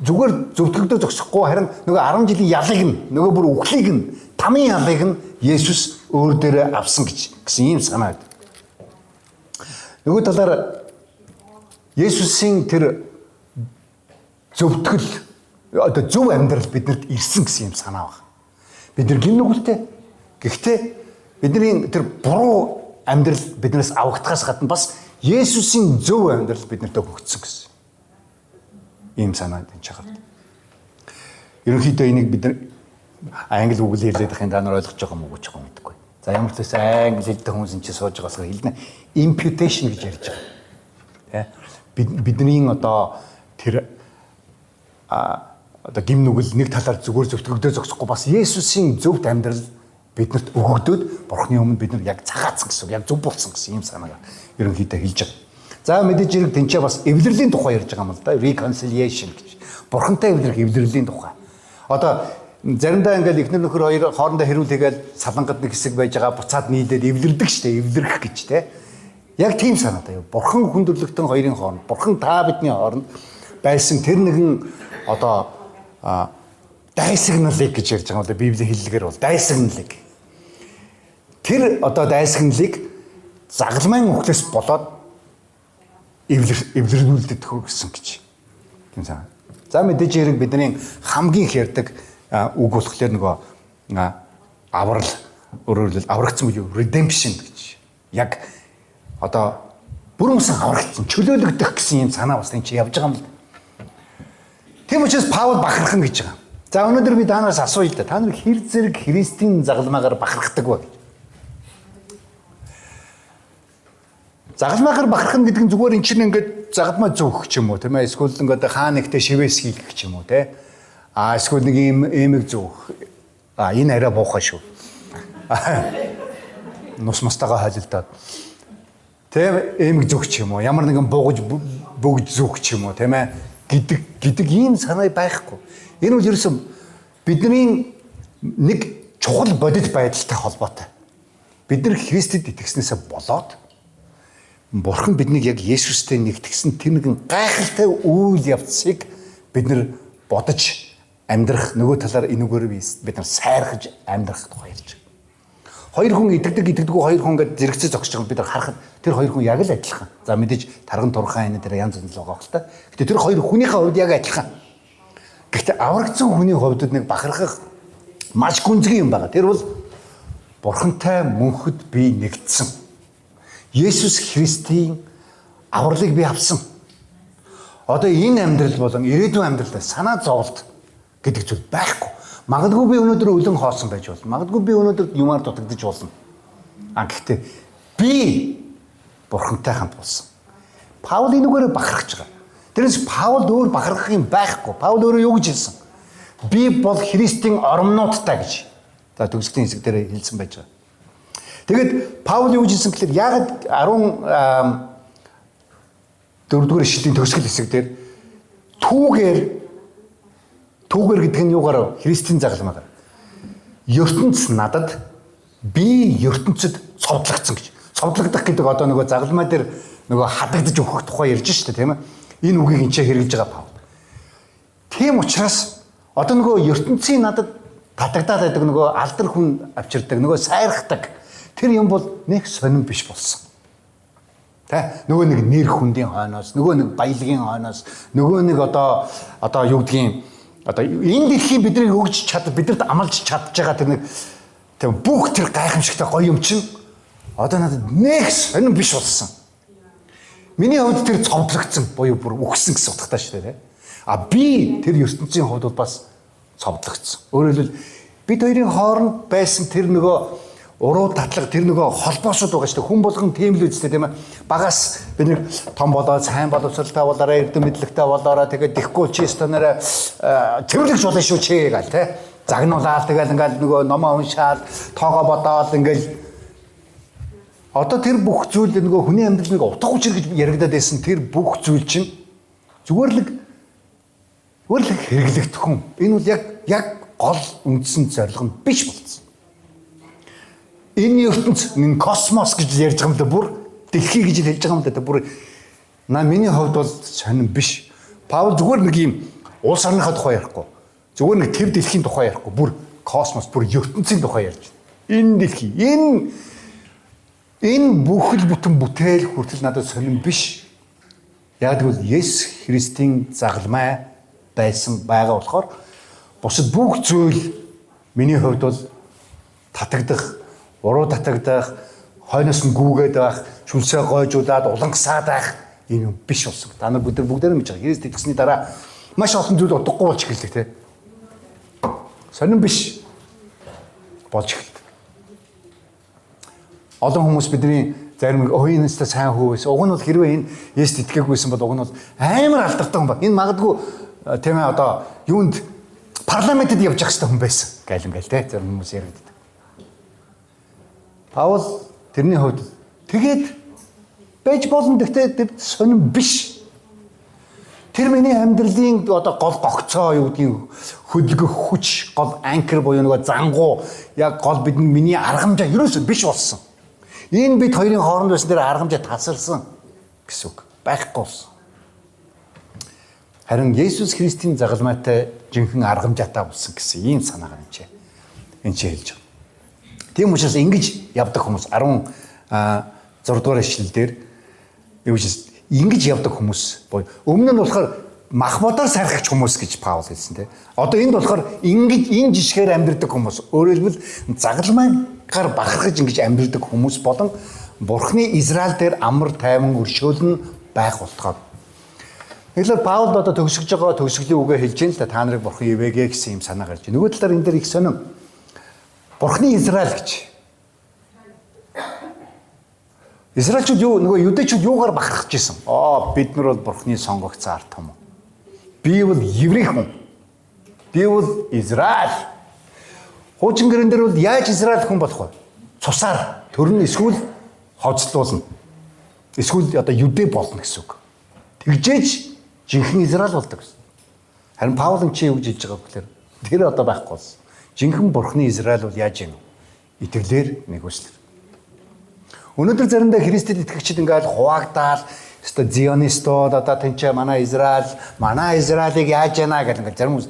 зүгээр зөвтгөгдөө зогсохгүй харин нөгөө 10 жилийн ялыг нь нөгөө бүр үхлийг нь тамийн ялыг нь Есүс өөр дээрээ авсан гэсэн ийм санаа байдаг. Нөгөө талаар Есүсийн тэр зөвтгөл одоо зөв амьдрал бидэнд ирсэн гэсэн ийм санаа байна. Бид нар гин нүгэлтэй. Гэхдээ бидний тэр буруу амьдрал биднээс авагдахаас гадна бас Есүсийн зөв амьдрал биднэрт өгөгдсөн гэсэн ийм санаа энэ чагард. Ерөнхийдөө энийг бид нар англи үгээр хэлээд байхын та нар ойлгож байгаа мó гэж мэдгүй. За ямар ч байсан англи хэлтэй хүмүүс энэ чинь сууж байгаас хэлнэ. Imputation гэж ярьж байгаа. Тэ? Бидний одоо тэр одоо гим нүгэл нэг талаар зүгээр зөвтгөгдөө зогсохгүй бас Есүсийн зөвхт амьдрал биднэрт өгөгдөөд Бурхны өмнө бид нар яг цагаацсан гэсэн, яг зөв болсон гэсэн ийм санаагаар ерөнхийдөө хэлж байгаа. За мэдээж хэрэг тэнцээ бас эвлэрлийн тухай ярьж байгаа юм л да. Reconciliation гэж. Бурхантай эвлэрэх эвлэрлийн тухай. Одоо заримдаа ингээл эхнэр нөхөр хоёр хоорондоо хэрүүлээгээл салангад нэг хэсэг байж байгаа буцаад нийлээд эвлэрдэг штэ, эвлэрэх гэж те. Яг тийм санаатай юу. Бурхан хүн төрлөختөн хоёрын хооронд, Бурхан та бидний хооронд байсан тэр нэгэн одоо дайсагналыг гэж ярьж байгаа юм да. Библийн хэллэгээр бол дайсагналыг. Тэр одоо дайсагналыг загалмайн үхлээс болоод эвлэрүүлдэг гэсэн гэж. Тийм санаа. За мэдээж хэрэг бидний хамгийн их ярьдаг үг болохоор нөгөө аврал өөрөөр хэлбэл аврагдсан буюу redemption гэж. Яг одоо бүрэн усан аврагдсан, чөлөөлөгдөх гэсэн юм санаа бас энэ чи явж байгаа юм л. Тийм учраас Паул бахархна гэж байгаа. За өнөөдөр би танаас асууя л да. Та нар хэр зэрэг Христийн загалмаагаар бахархдаг вэ? Загалмаагаар бахархна гэдэг нь зүгээр эн чинь ингээд загалмаа зөөх ч юм уу тийм ээ. Эсвэл ингээд хаа нэгтээ шивээс хийх ч юм уу тийм. Эсвэл нэг ийм эмэг зөөх. Энэ арай буухай шүү. Нус мастагаа хайлтаад. Тийм эмэг зөөх ч юм уу. Ямар нэгэн буугаж бөгж зөөх ч юм уу тийм ээ. Гэдэг ийм санаа байхгүй. Энэ үл ерөөсөн бидний нэг чухал бодит байдалтай холбоотой. Бид нар Христэд итгэснээсээ болоод Бурхан биднийг яг Есүстэй нэгтгсэн тэр нэгэн гайхалтай үйл явцыг бид нар бодож амьдрах нөгөө талаар энэгээр бид нар сайрхаж амьдрах тухай ярьж байгаа. Хоёр хүн идэгдэггүй хоёр хүн ингээд зэрэгцээ зогсож байгаа бид нар харахад тэр хоёр хүн яг л адилхан. За мэдээж тарган турхаан энэ дээр янз янз л байгаа хэл та. Гэтэ тэр хоёр хүнийхээ хувьд яг адилхан. Гэхдээ аврагдсан хүний хувьд нэг бахархах маш гүнзгий юм байна. Тэр бол Бурхантай мөнхөд би нэгдсэн. Есүс Христийн авралыг би авсан. Одоо энэ амьдрал болон ирээдүйн амьдралд санаа зовлт гэдэг зүйл байхгүй. Магадгүй би өнөөдөр өлөн хоосон байж болно. Магадгүй би өнөөдөр юмар дутагдж болно. Гэхдээ би Бурхантай хамт болсон. Паул энэгээр бахархаж байгаа. Тэрнээс Паул өөр бахархах юм байхгүй. Паул өөрөө юу гэж хэлсэн? Би бол Христийн оромнуудтай гэж. За төгсгөлийн хэсэг дээр хэлсэн байж байгаа. Тэгэд Паул юу гэж хэлсэн гэхээр яг 14-р ишлэлийн төгсгөл хэсэг дээр түүгээр гэдэг нь юугаар Христийн загалмаагаар ертөнц надад би ертөнцид цовдлогдсон гэж. Цовдлогдох гэдэг одоо нөгөө загалмаа дээр нөгөө хадагдаж өгөх тухай ярьж штэ тийм ээ. Энэ үгийг энэ ч хэрэглэж байгаа Паул. Тийм учраас одоо нөгөө ертөнцийн надад татагдаад байдаг нөгөө алдар хүн авчирдаг нөгөө сайрхдаг тэр юм бол нэг сонирн биш болсон. Тэ нөгөө нэг нэр хүндийн хойноос нөгөө нэг баялагын хойноос нөгөө нэг одоо юу гэдгийг одоо энэ дэлхийн биднийг өгч чаддаг бидэрт амлаж чадж байгаа тэр нэг тийм бүх тэр гайхамшигтай гоё юм чинь одоо надад нэг сонирн биш болсон. Миний хувьд тэр цовдлогдсон буюу бүр үхсэн гэсэн утгатай шүү дээ. Би тэр ертөнцийн хувьд бол бас цовдлогдсон. Өөрөөр хэлбэл бид хоёрын хооронд байсан тэр нөгөө уруу татлага тэр нөгөө холбоосууд байгаа шүү дээ. Хүн болгон тийм л үстэй тийм ээ. Багаас бид нэг том болоод сайн боловсралтай болоорой, эрдэм мэдлэгтэй болоорой. Тэгээд дихгүй чи станараа цэвэрлэгч болно шүү чи гал тий. Загнуулаад тэгэл ингээл нөгөө номоо уншаад тоогоо бодоод ингээл одоо тэр бүх зүйл нөгөө хүний амьдралыг утга учир гэж яригадаад байсан тэр бүх зүйл чинь зүгээр л хэрэглэгдэх хүн. Энэ бол яг гол үндсэн зорилго нь биш болсон. Энэ ертөнц энэ космос гэж ярьж байгаа юм да бүр дэлхий гэж хэлж байгаа юм да бүр миний хувьд бол сонирн биш. Паул зүгээр нэг юм улс орныхаа тухай ярихгүй. Зүгээр нэг төв дэлхийн тухай ярихгүй. Бүр космос, бүр ертөнцийн тухай ярьж байна. Энэ дэлхий, энэ бүхэл бүтэн бүтээл хүртэл надад сонирн биш. Яг тэгвэл Есүс Христийн загалмай байсан байгаа болохоор бусад бүх зүйл миний хувьд бол татагдах, уруу татагдах, хойноос нь гүүгээд байх, шүнсээ гойжуулаад улангасаад байх энэ юм биш болсон. Та нар бүгдээр мэдж байгаа. Христ итгэсний дараа маш олон зүйл удахгүй болж эхэлдэг те. Сонирн биш болж эхэлдэг. Олон хүмүүс бидний зарим энэ сайн хөө байсан. Уг нь бол хэрвээ энэ Есүст итгээгүйсэн бол уг нь бол амар алдартай хүн ба. Энэ магадгүй тийм ээ одоо юунд парламентэд явж явах хэрэгтэй хүн байсан. Гайлангайл те зарим хүмүүс яригддаг. Паул тэрний хувьд тэгээд байж болно гэхдээ тэр сонирн биш. Тэр миний амьдралын одоо гол гогцоо юу гэдгийг хөдөлгөх хүч, гол анкер буюу нөгөө зангуу яг гол миний аргамжаа ерөөсөө биш болсон. Энэ бид хоёрын хооронд байсан дээр аргамжаа тасарсан гэсэн үг байхгүй болсон. Харин Есүс Христийн загалмайтай жинхэнэ аргамжаатай болсон гэсэн ийм санаагаар энэ ч хэлж байгаа. Тийм учраас ингэж явдаг хүмүүс 16 дугаар ишлэл дээр ингэж явдаг хүмүүс буюу өмнө нь болохоор мах бодоор сайрхагч хүмүүс гэж Паул хэлсэн тийм. Одоо энд болохоор ингэж энэ жишгээр амьдардаг хүмүүс. Өөрөөр хэлбэл загалмайгаар бахархаж ингэж амьдардаг хүмүүс болон Бурхны Израиль дээр амар тайван өршөөлн байх болтгоо. Тэгэхээр Паул одоо төгсөж байгаа төгсгөлийн үгээ хэлж дээ л та нарыг Бурхан ивэгэ гэсэн юм санаа гарч байна. Нөгөө талаар энэ дээр их сонирм. Бурхны Израиль гэж. Израильчууд нөгөө юдэчүүд юугаар бахархаж исэн? Бид нар бол Бурхны сонгогдсон ард түмэн. Би бол еврей хүн. Би бол Израиль. Хуучин гэрэн дээр бол яаж Израиль хүн болох вэ? Цусаар төрн эсвэл хоцлуулна. Эсвэл одоо юдэ болно гэсэн үг. Тэгжээж жинхэнэ Израиль болдог гэсэн. Харин Паул чи юу гэж хэлж байгаа гэхээр тэр одоо байхгүй болсон. Жинхэнэ Бурхны Израиль бол яаж юм? Итгэлээр нэгүслэр. Өнөөдөр заримдаа Христэд итгэгчид ингээл хуваагдаад өстой зионистууд одоо тэнцээ манай Израилийг яаж яана гэх ингээл зарим хүмүүс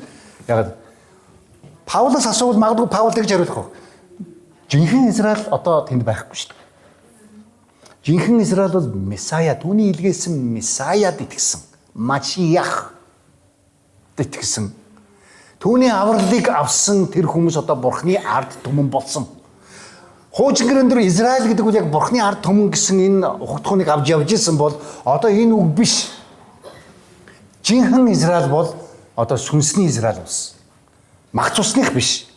яг Паулаас асуувал магадгүй Паул тэгж хариулах. Жинхэнэ Израиль одоо тэнд байхгүй шүү дээ. Жинхэнэ Израиль бол Месая, түүний илгээсэн Месаяд итгэсэн. Машиях итгэсэн. Түүний авралыг авсан тэр хүмүүс одоо Бурхны ард түмэн болсон. Хуучин гэрэн дээр Израиль гэдэг үл яг Бурхны ард түмэн гэсэн энэ ухагтхууныг авч явж исэн бол одоо энэ үг биш. Жинхэнэ Израиль бол одоо сүнсний Израиль болсон. Мах цусных биш.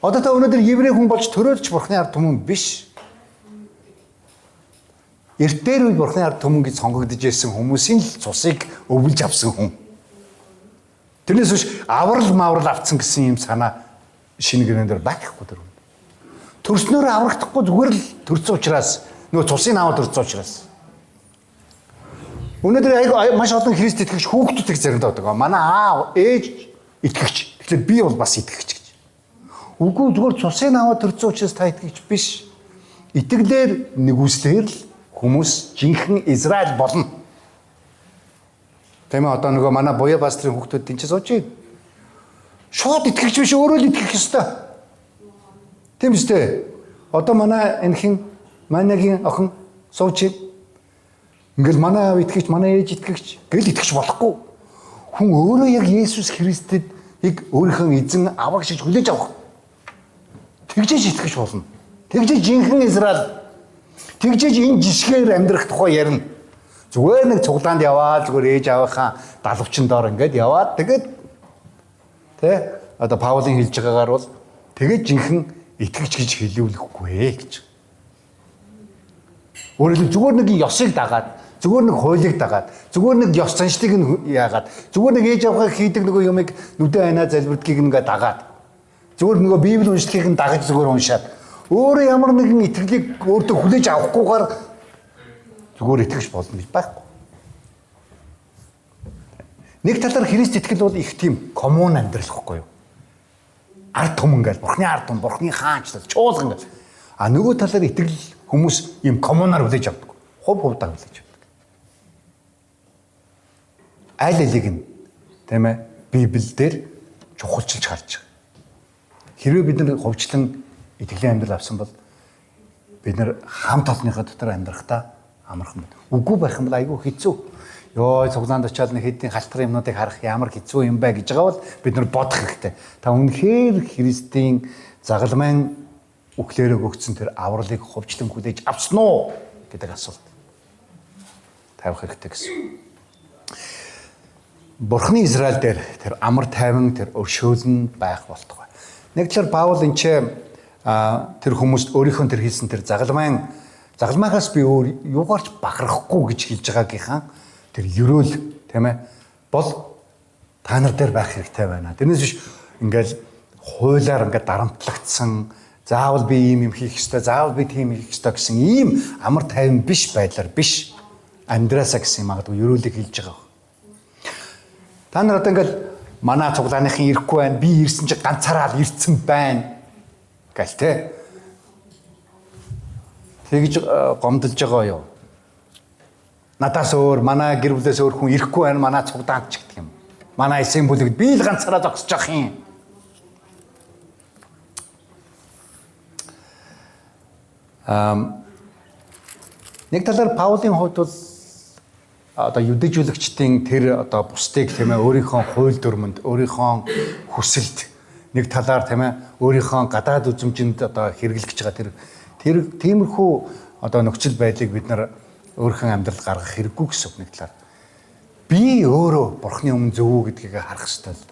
Одоо та өнөөдөр еврей хүн болж төрөөлж Бурхны ард түмэн биш. Эртээр үе Бурхны ард түмэн гэж сонгогдож ирсэн хүмүүсийн л цусыг өвлж авсан хүн. Тэрнээс биш аврал авцсан гэсэн юм санаа шинэ гэрэн дээр байхгүй дөрөв. Төрснөөр аврагдахгүй зүгээр л төрсөн учраас нөгөө цусыг аваад төрсөн учраас. Өнөөдөр маш олон Христ итгэгч хүүхдүүд их заримдаа байдаг. Манай аав ээж итгэгч. Тэгэхээр би бол бас итгэгч гэж. Үгүй зүгээр цусыг аваад төрсөн учраас та итгэгч биш. Итгэлээр нэгүслэр л хүмүүс жинхэнэ Израиль болно. Тэ мэ одоо нөгөө манай буяа пастрын хүүхдүүд энэ ч сууж байна. Шууд итгэгч биш өөрөө л итгэх ёстой. Тийм үстэй. Одоо манай энэхин манайгийн охин сууж байна. Ингээл манай аав итгэгч, манай ээж итгэгч гэл итгэж болохгүй. Хүн өөрөө яг Есүс Христэд өөрийнхөө эзэн авраг шиг хүлээж авах. Тэгжээж итгэж болно. Тэгжээж жинхэнэ Израиль. Тэгжээж энэ жишгээр амьдрах тухай ярина. Зүгээр нэг цуглаанд яваад зүгээр ээж аавынхаа далавчин доор ингээд яваад тэгээд тэ одоо Паулийн хэлж байгаагаар бол тэгээд жинхэнэ итгэгч гэж хэлүүлэхгүй гэж. Өөрөлд зүгээр нэг ёсыг дагаад, зүгээр нэг хуулийг дагаад, зүгээр нэг ёс заншлыг нь яагаад, зүгээр нэг ээж авахыг хийдэг нөгөө юмыг нүдэ айнаа залбирдгийг ингээд дагаад, зүгээр нөгөө Библи уншлагыг нь дагаж зүгээр уншаад, өөрөө ямар нэгэн итгэлийг өөртөө хүлээж авахгүйгээр зүгээр итгэж болно гэж байхгүй. Нэг талаар Христ итгэл бол их тийм коммун амьдрал гэхгүй юу? Ард түмэн гэл, Бурхны ард түмэн, Бурхны хаанчлал, чуулган гэл. А нөгөө талаар итгэл хүмүүс ийм коммунаар хүлээж авдаг. Хувьдаа хүлээж авдаг. Аль алиг нь тийм ээ Библиэлд чухалчилж харж байгаа. Хэрвээ бид нар хувьчлан итгэлийн амьдрал авсан бол бид нар хамт олонныхоо дотор амьдрахдаа амархан байна. Үгүй байх юм бол айгүй хэцүү. Йоо цуглаанд очиад нэг хэдийн халтар юмнуудыг харах ямар хэцүү юм бэ гэж байгаа бол бид нар бодох хэрэгтэй. Та үнэхээр Христийн загалмайн үхлээрээ өгсөн тэр авралыг хувьчлан хүлээж авсан уу гэдэг асуулт тавих хэрэгтэй гэсэн. Бурхны Израиль дээр тэр амар тайван тэр өршөөлн байх болтугай. Нэг талаар Паул энэ тэр хүмүүст өөрийнхөө тэр хийсэн тэр загалмайгаас би өөр юугаарч бахарахгүй гэж хэлж байгаагийнхаа тэр ерөөл тийм ээ бол та нар дээр байх хэрэгтэй байна. Тэрнээс биш ингээл хуулиар ингээд дарамтлагдсан заавал би ийм юм хийх ёстой, заавал би тийм хийх ёстой гэсэн ийм амар тайван биш байдлаар биш амьдраасаа гэсэн магадгүй ерөөлийг хэлж байгаа. Та нар одоо ингээл манай цуглааныхын ирэхгүй байна, би ирсэн чи ганцаараа л ирсэн байна гэл тэ. Тэгж гомдолж байгаа юу? Надаас өөр манай гэр бүлээс өөр хүн ирэхгүй байна, манай цуглаанд ч гэх юм. Манай эсийн бүлэгт би л ганцаараа зогсож явах юм. Нэг талаар Паулийн хувьд бол одоо юдэжүүлэгчдийн тэр одоо бусдыг тийм ээ өөрийнхөө хууль дүрмэнд, өөрийнхөө хүсэлд нэг талаар тийм ээ өөрийнхөө гадаад үзмжинд одоо хэрэглэж байгаа тэр тиймэрхүү одоо нөхцөл байдлыг бид нар өөрийнхөө амьдралд гаргах хэрэггүй гэсэн нэг талаар. Би өөрөө Бурхны өмнө зөв үү гэдгийг харах ёстой л.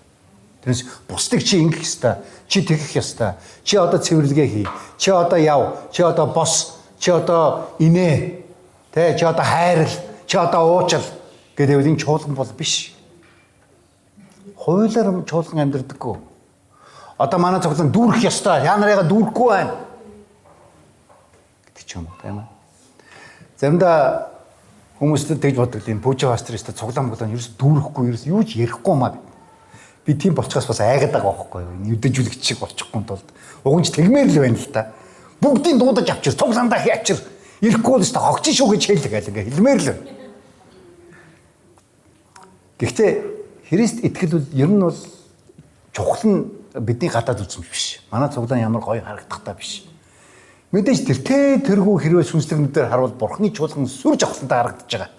Тэрнээс бусдыг чи ингэх ёстой, чи тэгэх ёстой, чи одоо цэвэрлэгээ хий, чи одоо яв, чи одоо бос, чи одоо инээ, тэ чи одоо хайрл, чи одоо уучил гэдэг үлийн чуулган бол биш. Хуулиар чуулган амьдрдаггүй. Одоо манай цуглаан дүүрэх ёстой, яа нарыгаа дүүрэхгүй байна гэдэг ч юм уу тийм ээ. Заримдаа хүмүүстэй тэгж боддог юм. Пүүжи пасторista цуглаан ерөөс дүүрэхгүй, ерөөс юу ч ярихгүй маа. Би тийм болчихоос бас айгаад байгаа байхгүй юу. Юдэжүүлэгч шиг болчихгүй тулд уганч тэгмээр л байна л та. Бүгдийг дуудаж авчир, цуглаандаа хийвчир. Ирэхгүй л өстө хогч шүү гэж хэлдэг ингээ хэлмээр л байна. Гэхдээ Христ итгэл бол ер нь бол чухал нь бидний гадаад үзмж биш. Манай цуглаан ямар гоё харагдах та биш. Мэдээж тэргүй хэрвээ сүнслэгнүүдээр харуул бурхны чуулган сүрж авахтантай харагдаж байгаа.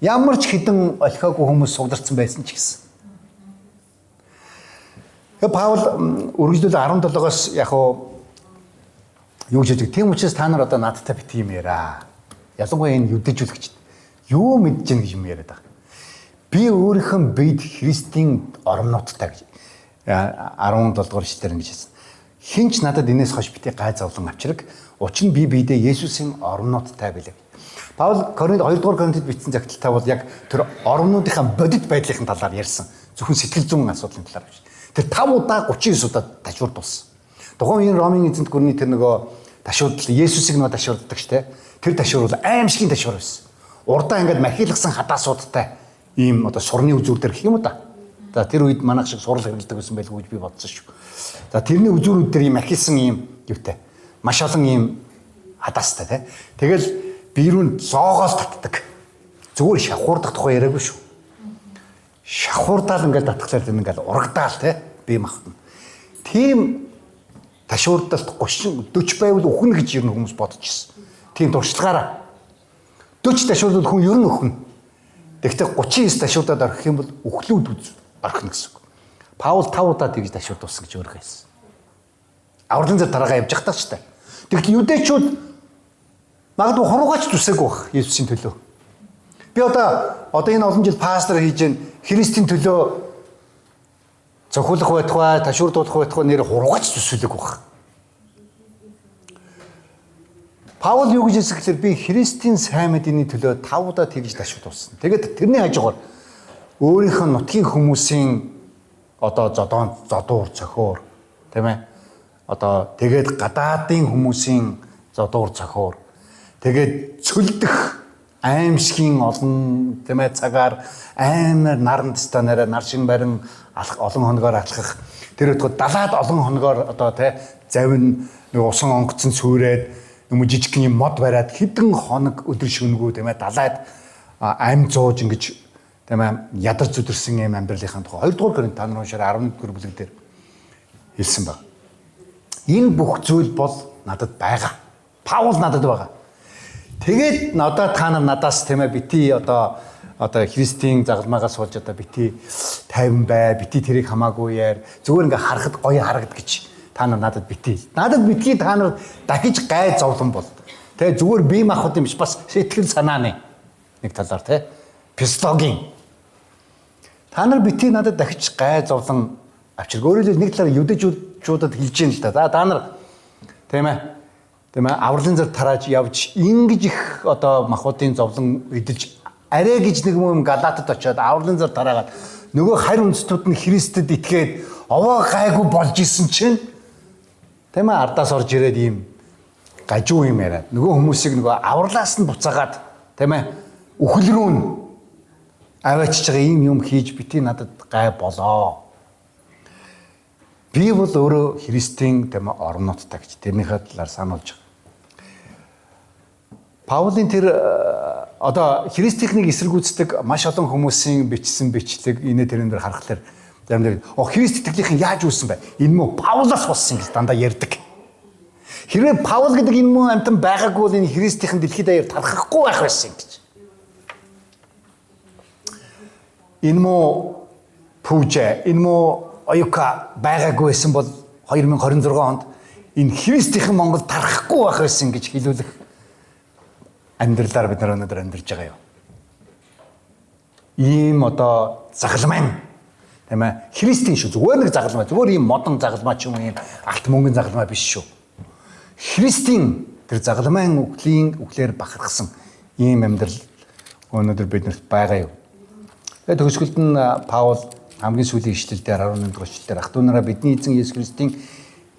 Ямар ч хідэн олхиагүй хүмүүс сугларсан байсан ч гэсэн. Паул үргэлжлүүл 17-оос яг юу гэж хэлдэг. Тийм учраас та нар одоо надтай бит юм яриа. Ялангуяа энэ юдэжүүлэгчд юу мэдж гин гэж юм яриад байгаа. Би өөрийнхөө бид Христийн орнуудтай гэж 17 дугаар эшлэлээр ингэж хэлсэн. Хинч надад энэс хойш бити гай зовлон авчраг. Учир нь би биедээ Есүсийн орнуудтай билээ. Паул 2 дугаар Коринтод бичсэн загталтаа бол яг тэр орнуудынхаа бодит байдлын талаар ярьсан. Зөвхөн сэтгэл зүйн асуудлын талаар биш. Тэр 5 удаа 39 удаа ташуурдуулсан. Тухайн энэ Ромын эзэнт гүрний тэр нөгөө ташуурдал Есүсийг нөгөө ташуурддаг штэ. Тэр ташуур бол аимшигын ташуур байсан. Урдаа ингээд махилгсан хадаасуудтай ийм одоо сурны үзүүр дээр гэх юм уу та. За тэр үед манайх шиг сурал хэрэглэдэг байсан байлгүй гэж би бодсон шүү. За тэрний үзүүрүүд дээр ийм махилсан ийм юутай. Маш олон ийм хадаастай тий. Тэгэл биерүүнд зоогоос татдаг. Зүгээр шавхуурдах тухай яриаггүй шүү. Шавхуурдаал ингээд татхлаар тэр ингээд урагдаал тий. Бие махбод. Тийм ташуурдалт 30 40 байвал өхнө гэж ер нь хүмүүс бодож ирсэн. Тийм туршлагаараа 40 ташуурдал хүн ер нь өхнө. Тэгэхдээ 39 ташуурдаад орох юм бол өхлүүд орхино гэсэн үг. Паул 5 удаа тэгж ташуурдуулсан гэж өөрөө хэлсэн. Авралын зэр дараагаа явж захтаа ч та. Тэгэхдээ юдэчүүд магадгүй хуруугаач зүсээгүй бах Есүсийн төлөө. Би одоо энэ олон жил пастор хийж гэн Христийн төлөө цохиулах байтугай, ташуурдуулах байтугай нэр хуруугаач зүсүүлээгүй бах. Паул юу гэж хэлсэн гэхээр би Христийн сайн мэдээний төлөө 5 удаа тэгж ташуурдуулсан. Тэгээд тэрний хажуугаар өөрийнхөө нутгийн хүмүүсийн одоо зодуур цохоор тийм ээ одоо тэгээд гадаадын хүмүүсийн зодуур цохоор тэгээд цөлдөх аимшигын олон тийм ээ цагаар аймаар наран тастанаараа нар шин барин олон хоногоор алхах тэр өдгөө далаад олон хоногоор одоо тийм завин нэг усан онгоцон сүрээд юм жижиг юм мод бариад хэдэн хоног өдөр шөнөгөө тийм ээ далаад ам зууж ингэж тийм ээ ядарч зүдэрсэн юм амьдралынхаа тухай 2 дугаар Коринт 11-11 бүлэг дээр хэлсэн баг. Энэ бүх зүйл бол надад байгаа. Паул надад байгаа. Тэгээд одоо та нар надаас тийм ээ бити одоо Христийн загалмаагаас болж одоо бити 50 бай, бити тэрийг хамаагүй яар. Зүгээр ингээ харахад гоё харагд гэж та нар надад бити. Надад битгий та нар дахиж гай зовлон бол. Тэ зүгээр бие махбод юм биш бас сэтгэл санааны нэг талаар тэ психологийн. Та нар бити надад дахиж гай зовлон авчирг. Өөрөөр хэлбэл нэг талаар юдэжуудад хэлж юм л да. За та нар тийм ээ авралын зар тарааж явж ингэж их одоо махбодын зовлон эдэлж арай гэж нэг юм Галатад очиод авралын зар тараагаад нөгөө харь үндэстнүүд нь Христэд итгээд овоо гайгүй болж исэн чинь тийм ээ ардаас орж ирээд ийм гажуу юм яриад нөгөө хүмүүсийг нөгөө авралаас нь буцаагаад тийм ээ үхэл рүү нь аваачиж байгаа юм хийж бити надад гай болоо. Би бол өөрөө Христийн тийм ээ орнуудтай гэж тэрнийхээ талаар сануулж байгаа. Паулын тэр одоо Христ техник эсэргүүцдэг маш олон хүмүүсийн бичсэн бичлэг инээ тэрэн дээр харахаар Христ итгэлийнхэн яаж үүссэн бэ? Энэ мөн Паулаас болсон гэж дандаа ярьдаг. Хэрвээ Паул гэдэг энэ мөн амтан байгаагүй бол энэ Христийнхэн дэлхийд даяар тархахгүй байх байсан гэж. Энэ мөн Пүүжэ, энэ мөн Оюка байгаагүй байсан бол 2026 онд энэ Христийнхэн Монгол тархахгүй байх байсан гэж хэлүүлэх амьдралаар бид нар өнөөдөр амьдарч байгаа юу? Ийм одоо загалмайн тийм ээ Христийн шүү зүгээр нэг загалмай зүгээр ийм модон загалмай ч юм уу ийм алт мөнгөн загалмай биш шүү. Христийн тэр загалмайн үхлээр бахархсан ийм амьдрал өнөөдөр биднэрт байгаа юу? Тэгээд төгсгөлд нь Паул хамгийн сүүлийн ишлэлдээр 11 дугаар ишлэлдэр ах トゥ нараа бидний эзэн Есүс Христийн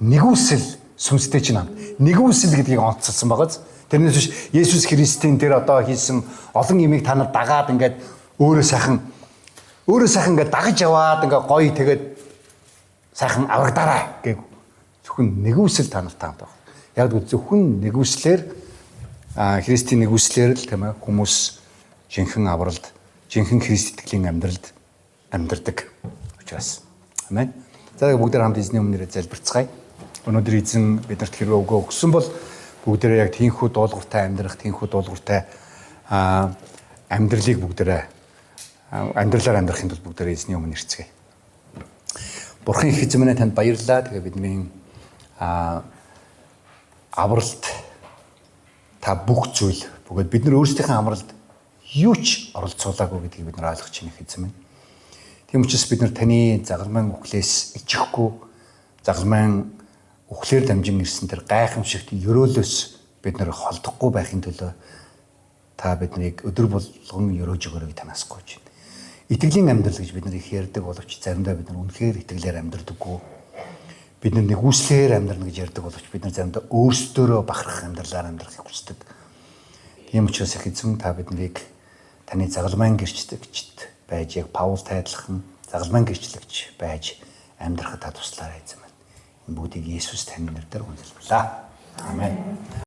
нэгүсэл сүнстэй чинь нэгүсэл гэдгийг онцлсан байгааз. Тэрнээс биш Есүс Христийн тэр одоо хийсэн олон юмыг та нар дагаад ингээд өөрөө сайхан ингээд дагаж яваад ингээд гоё тэгээд сайхан аврагдаарай гэв. Зөвхөн нэгүсэл та нарт таамаг. Яг л зөвхөн нэгүслэр Христийн нэгүслэр л тийм ээ хүмүүс жинхэнэ авралд, жинхэнэ Христ итгэлийн амьдралд амьдардаг учраас. Амен. За бүгд хамт эзний өмнөрөө залбирцгаая. Өнөөдөр эзэн биднэрт хэрвээ өгөө өгсөн бол бүгдээрээ яг тийхүү дуулууртай амьдрах, тийхүү дуулууртай амьдралыг бүгдээрээ амьдралаар амьдрахын тулд бүгдээрээ эзний өмнө ирцгээе. Бурхан их эзэн минь танд баярлалаа. Тэгээ бидний авралт та бүх зүйл бөгөөд бид нар өөрсдийнхээ амралд юу ч оролцуулаагүй гэдгийг бид нар ойлгож байна эзэн минь. Тийм учраас бид нар таны загалмайн үхлээс ичихгүй, загалмайн үхлээр дамжин ирсэн тэр гайхамшигт ёроолоос бид нар холдохгүй байхын төлөө та биднийг өдөр болгон ёроож өгөөрэй танаас гуйж байна. Итгэлийн амьдрал гэж бид нар их ярьдаг боловч заримдаа бид нар үнэхээр итгэлээр амьдрдаггүй. Бид нар нэгүслээр амьдрна гэж ярьдаг боловч бид нар заримдаа өөрсдөө бахархах амьдралаар амьдрахыг хүсдэг. Тийм учраас их эзэн та биднийг таны загалмайн гэрчлэгчд байж яг Паултай адилхан загалмайн гэрчлэгч байж амьдрахад та туслаарай эзэн минь. Энэ бүгдийг Есүс таны нэрээр хүндэрлэе. Амен.